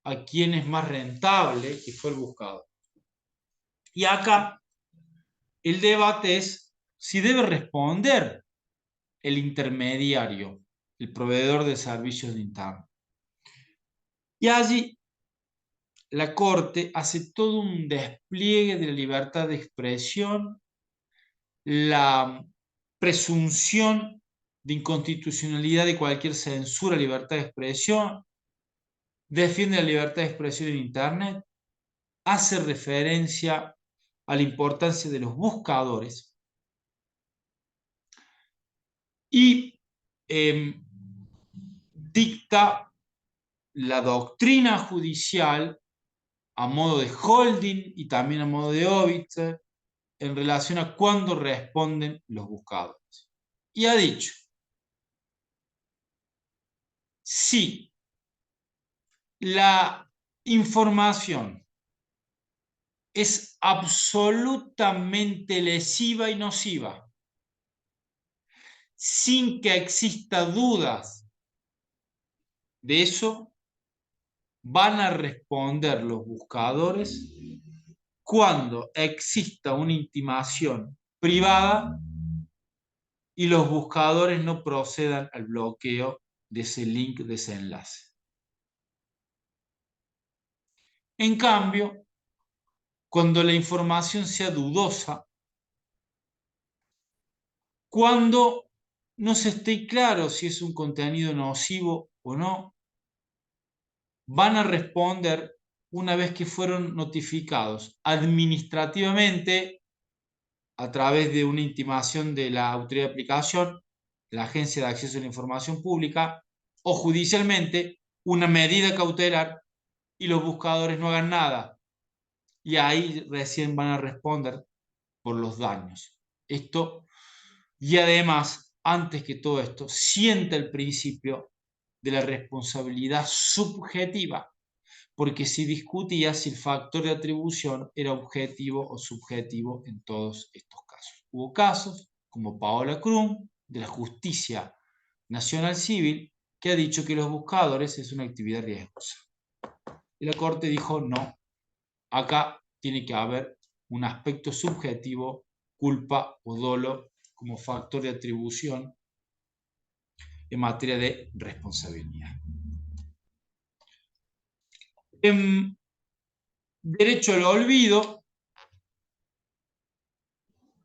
a quién es más rentable, que fue el buscador. Y acá el debate es si debe responder el intermediario, el proveedor de servicios de Internet. Y allí la Corte hace todo un despliegue de la libertad de expresión, la presunción de inconstitucionalidad de cualquier censura a libertad de expresión, defiende la libertad de expresión en Internet, hace referencia a la importancia de los buscadores y dicta la doctrina judicial a modo de holding y también a modo de óbice en relación a cuándo responden los buscadores. Y ha dicho, si la información es absolutamente lesiva y nociva, sin que exista dudas de eso, van a responder los buscadores cuando exista una intimación privada y los buscadores no procedan al bloqueo de ese link, de ese enlace. En cambio, cuando la información sea dudosa, cuando no se esté claro si es un contenido nocivo o no, van a responder una vez que fueron notificados administrativamente a través de una intimación de la autoridad de aplicación, la Agencia de Acceso a la Información Pública, o judicialmente una medida cautelar y los buscadores no hagan nada. Y ahí recién van a responder por los daños. Esto, y además, antes que todo esto, sienta el principio de la responsabilidad subjetiva, porque se discutía si el factor de atribución era objetivo o subjetivo en todos estos casos. Hubo casos, como Paola Krum, de la Justicia Nacional Civil, que ha dicho que los buscadores es una actividad riesgosa. Y la Corte dijo, no, acá tiene que haber un aspecto subjetivo, culpa o dolo, como factor de atribución en materia de responsabilidad. En derecho al olvido,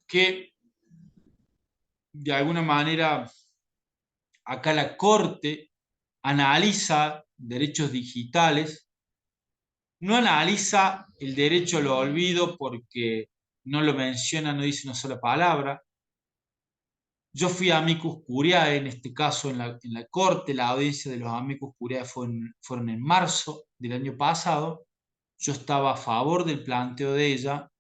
que de alguna manera acá la Corte analiza derechos digitales, no analiza el derecho al olvido porque no lo menciona, no dice una sola palabra. Yo fui amicus curiae, en este caso en la Corte, la audiencia de los amicus curiae fueron en marzo del año pasado. Yo estaba a favor del planteo de ella,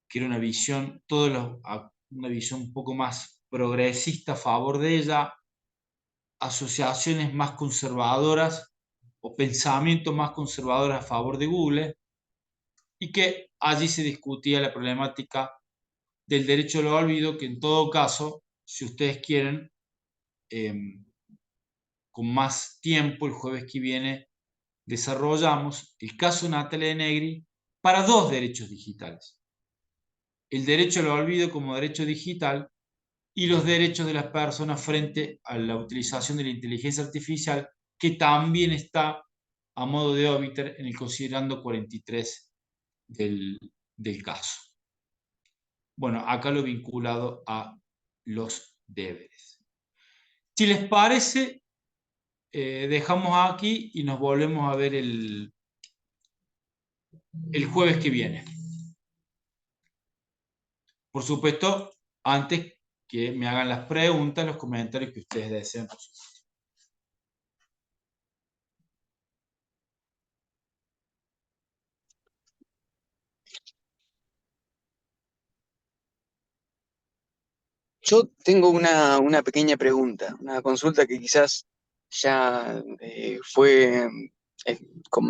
que era una visión, una visión un poco más progresista a favor de ella, asociaciones más conservadoras o pensamientos más conservadores a favor de Google. y que allí se discutía la problemática del derecho al olvido, que en todo caso, si ustedes quieren, con más tiempo, el jueves que viene, desarrollamos el caso Natalia Negri para dos derechos digitales. El derecho al olvido como derecho digital y los derechos de las personas frente a la utilización de la inteligencia artificial, que también está a modo de óbiter en el considerando 43 del caso. Bueno, acá lo vinculado a los deberes. Si les parece, dejamos aquí y nos volvemos a ver el jueves que viene. Por supuesto, antes que me hagan las preguntas, los comentarios que ustedes deseen, por supuesto. Yo tengo una pequeña pregunta, una consulta que quizás ya fue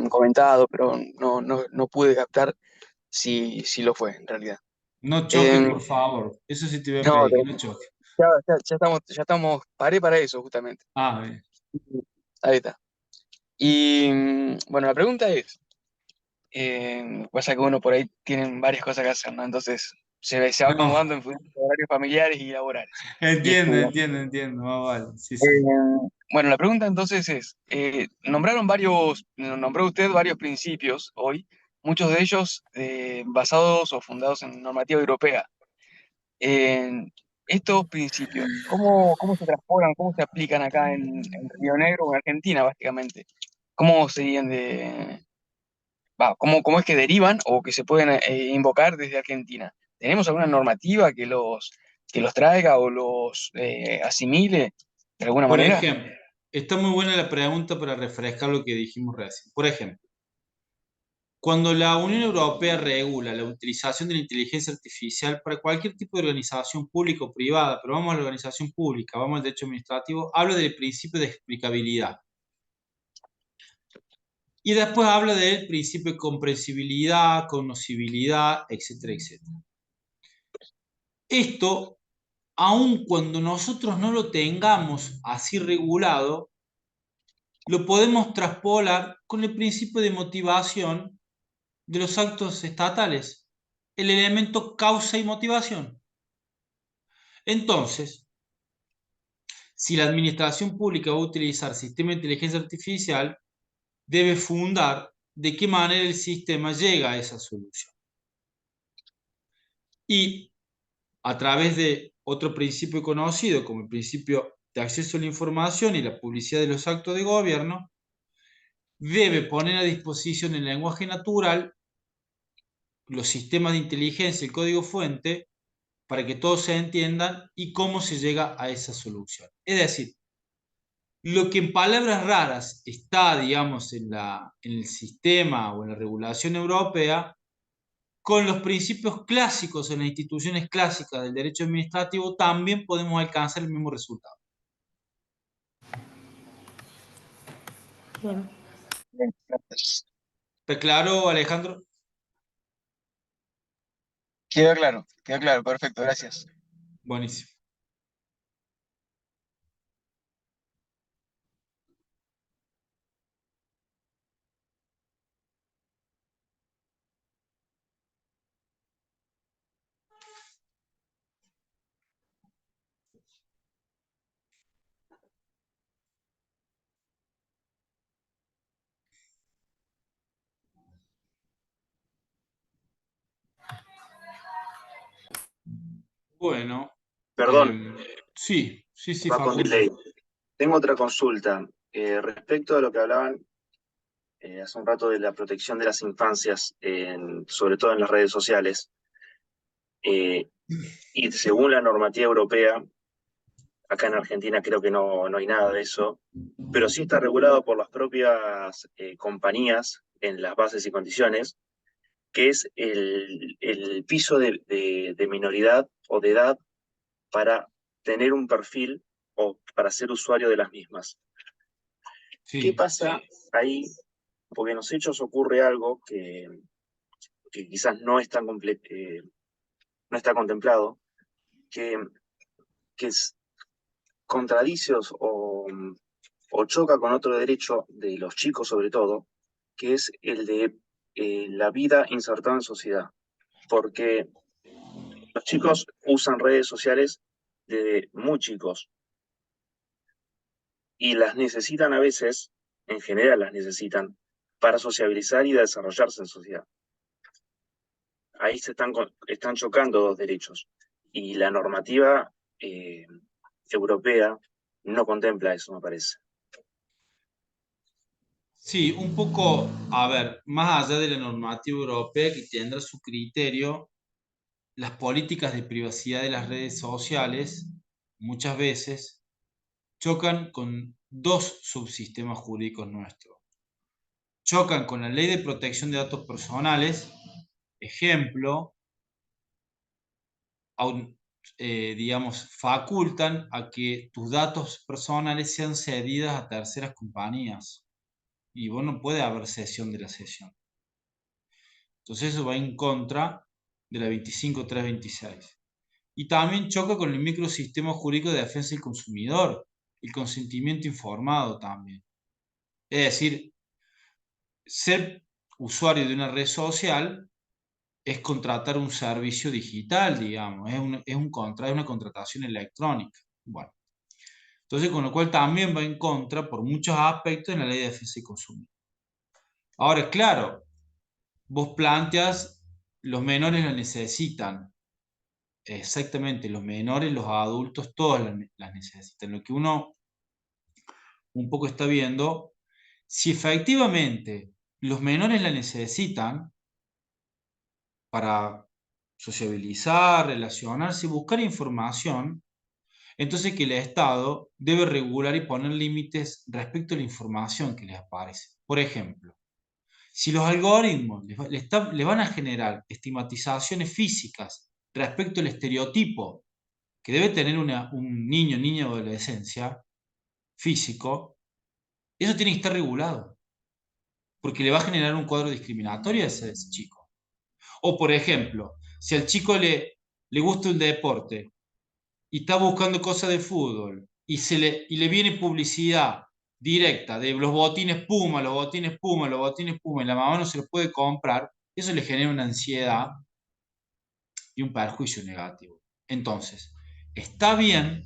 comentado, pero no pude captar si lo fue en realidad. No choque, Eh, por favor. Eso sí te voy a no, pedir, no choque. ya estamos, paré para eso justamente. Ah, bien. Ahí está. Y bueno, la pregunta es, pasa que uno por ahí tiene varias cosas que hacer, ¿no? Entonces se va No, acomodando en función de horarios familiares y laborales y entiendo, estudios. entiendo, entiendo. Ah, vale. Sí, Eh, sí. bueno, la pregunta entonces es, nombró usted varios principios hoy, muchos de ellos basados o fundados en normativa europea. En estos principios, ¿cómo se transforman, cómo se aplican acá en Río Negro o en Argentina, básicamente? ¿Cómo serían cómo es que derivan o que se pueden invocar desde Argentina? ¿Tenemos alguna normativa que los traiga o los asimile de alguna Por manera? ejemplo, está muy buena la pregunta para refrescar lo que dijimos recién. Por ejemplo, cuando la Unión Europea regula la utilización de la inteligencia artificial para cualquier tipo de organización pública o privada, pero vamos a la organización pública, vamos al derecho administrativo, habla del principio de explicabilidad. Y después habla del principio de comprensibilidad, conocibilidad, etcétera, etcétera. Esto, aun cuando nosotros no lo tengamos así regulado, lo podemos traspolar con el principio de motivación de los actos estatales, el elemento causa y motivación. Entonces, si la administración pública va a utilizar sistema de inteligencia artificial, debe fundar de qué manera el sistema llega a esa solución. Y a través de otro principio conocido como el principio de acceso a la información y la publicidad de los actos de gobierno, debe poner a disposición en lenguaje natural los sistemas de inteligencia, el código fuente, para que todos se entiendan y cómo se llega a esa solución. Es decir, lo que en palabras raras está, digamos, en el sistema o en la regulación europea, con los principios clásicos en las instituciones clásicas del derecho administrativo, también podemos alcanzar el mismo resultado. Bien. Bien, gracias. ¿Está claro, Alejandro? Quedó claro, perfecto, gracias. Buenísimo. Bueno, Perdón, sí, sí, sí, va con Facundo. delay. Tengo otra consulta. Respecto a lo que hablaban hace un rato de la protección de las infancias, sobre todo en las redes sociales, eh, y según la normativa europea, acá en Argentina creo que no hay nada de eso, pero sí está regulado por las propias compañías en las bases y condiciones, que es el piso de minoridad o de edad para tener un perfil o para ser usuario de las mismas. ¿Qué Sí. pasa ahí? Porque en los hechos ocurre algo que quizás no está, no está contemplado, que, que contradice o choca con otro derecho de los chicos sobre todo, que es el de la vida insertada en sociedad. Porque los chicos usan redes sociales desde muy chicos y las necesitan a veces, en general las necesitan, para sociabilizar y desarrollarse en sociedad. Ahí están chocando dos derechos y la normativa europea no contempla eso, me parece. Sí, un poco, a ver, más allá de la normativa europea que tendrá su criterio, las políticas de privacidad de las redes sociales muchas veces chocan con dos subsistemas jurídicos nuestros. Chocan con la Ley de Protección de Datos Personales, ejemplo, digamos, facultan a que tus datos personales sean cedidas a terceras compañías y vos no puede haber cesión de la sesión. Entonces eso va en contra de la 25.326. Y también choca con el microsistema jurídico de defensa del consumidor, el consentimiento informado también. Es decir, ser usuario de una red social es contratar un servicio digital, digamos, es una contratación electrónica. Bueno, entonces con lo cual también va en contra por muchos aspectos en la ley de defensa del consumidor. Ahora, claro, vos planteas, los menores la necesitan. Exactamente, los menores, los adultos, todos las necesitan. Lo que uno un poco está viendo, si efectivamente los menores la necesitan para sociabilizar, relacionarse, buscar información, entonces que el Estado debe regular y poner límites respecto a la información que les aparece. Por ejemplo, si los algoritmos les van a generar estigmatizaciones físicas respecto al estereotipo que debe tener un niño, niña o adolescencia físico, eso tiene que estar regulado, porque le va a generar un cuadro discriminatorio a ese chico. O, por ejemplo, si al chico le gusta un deporte y está buscando cosas de fútbol y le viene publicidad directa de los botines Puma, los botines Puma, los botines Puma, y la mamá no se los puede comprar, eso le genera una ansiedad y un perjuicio negativo. Entonces, está bien,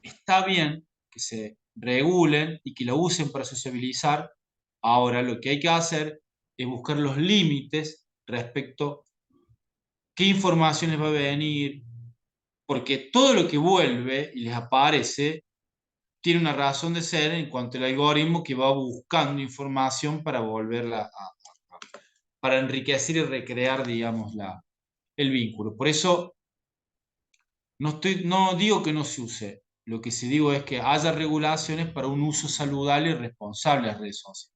está bien que se regulen y que lo usen para sociabilizar. Ahora lo que hay que hacer es buscar los límites respecto a qué información les va a venir, porque todo lo que vuelve y les aparece tiene una razón de ser en cuanto al algoritmo que va buscando información para volverla para enriquecer y recrear, digamos, el vínculo. Por eso no digo que no se use, lo que sí digo es que haya regulaciones para un uso saludable y responsable de las redes sociales.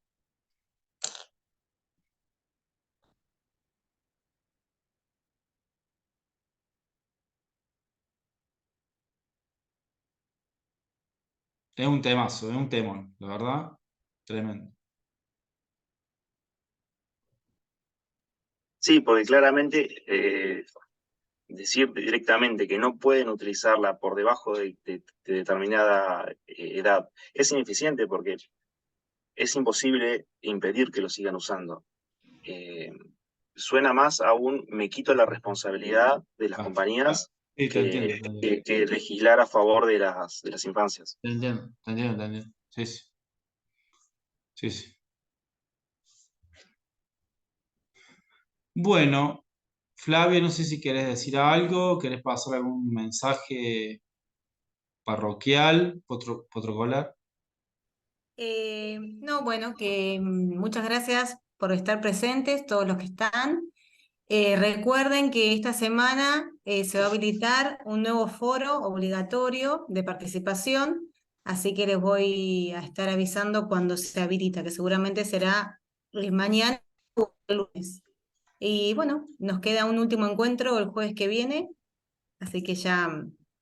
Es un temazo, es un temón, la verdad, tremendo. Sí, porque claramente decir directamente que no pueden utilizarla por debajo de determinada edad es ineficiente porque es imposible impedir que lo sigan usando. Eh, Suena más a un me quito la responsabilidad de las Ah, compañías sí, te entiendo, te entiendo. que legislar a favor de las infancias. Te entiendo, te entiendo, te entiendo. Sí, sí, sí, sí. Bueno, Flavia, no sé si querés decir algo, querés pasar algún mensaje parroquial, protocolar. No, bueno, que muchas gracias por estar presentes, todos los que están. Recuerden que esta semana se va a habilitar un nuevo foro obligatorio de participación, así que les voy a estar avisando cuando se habilita, que seguramente será mañana o el lunes. Y bueno, nos queda un último encuentro el jueves que viene, así que ya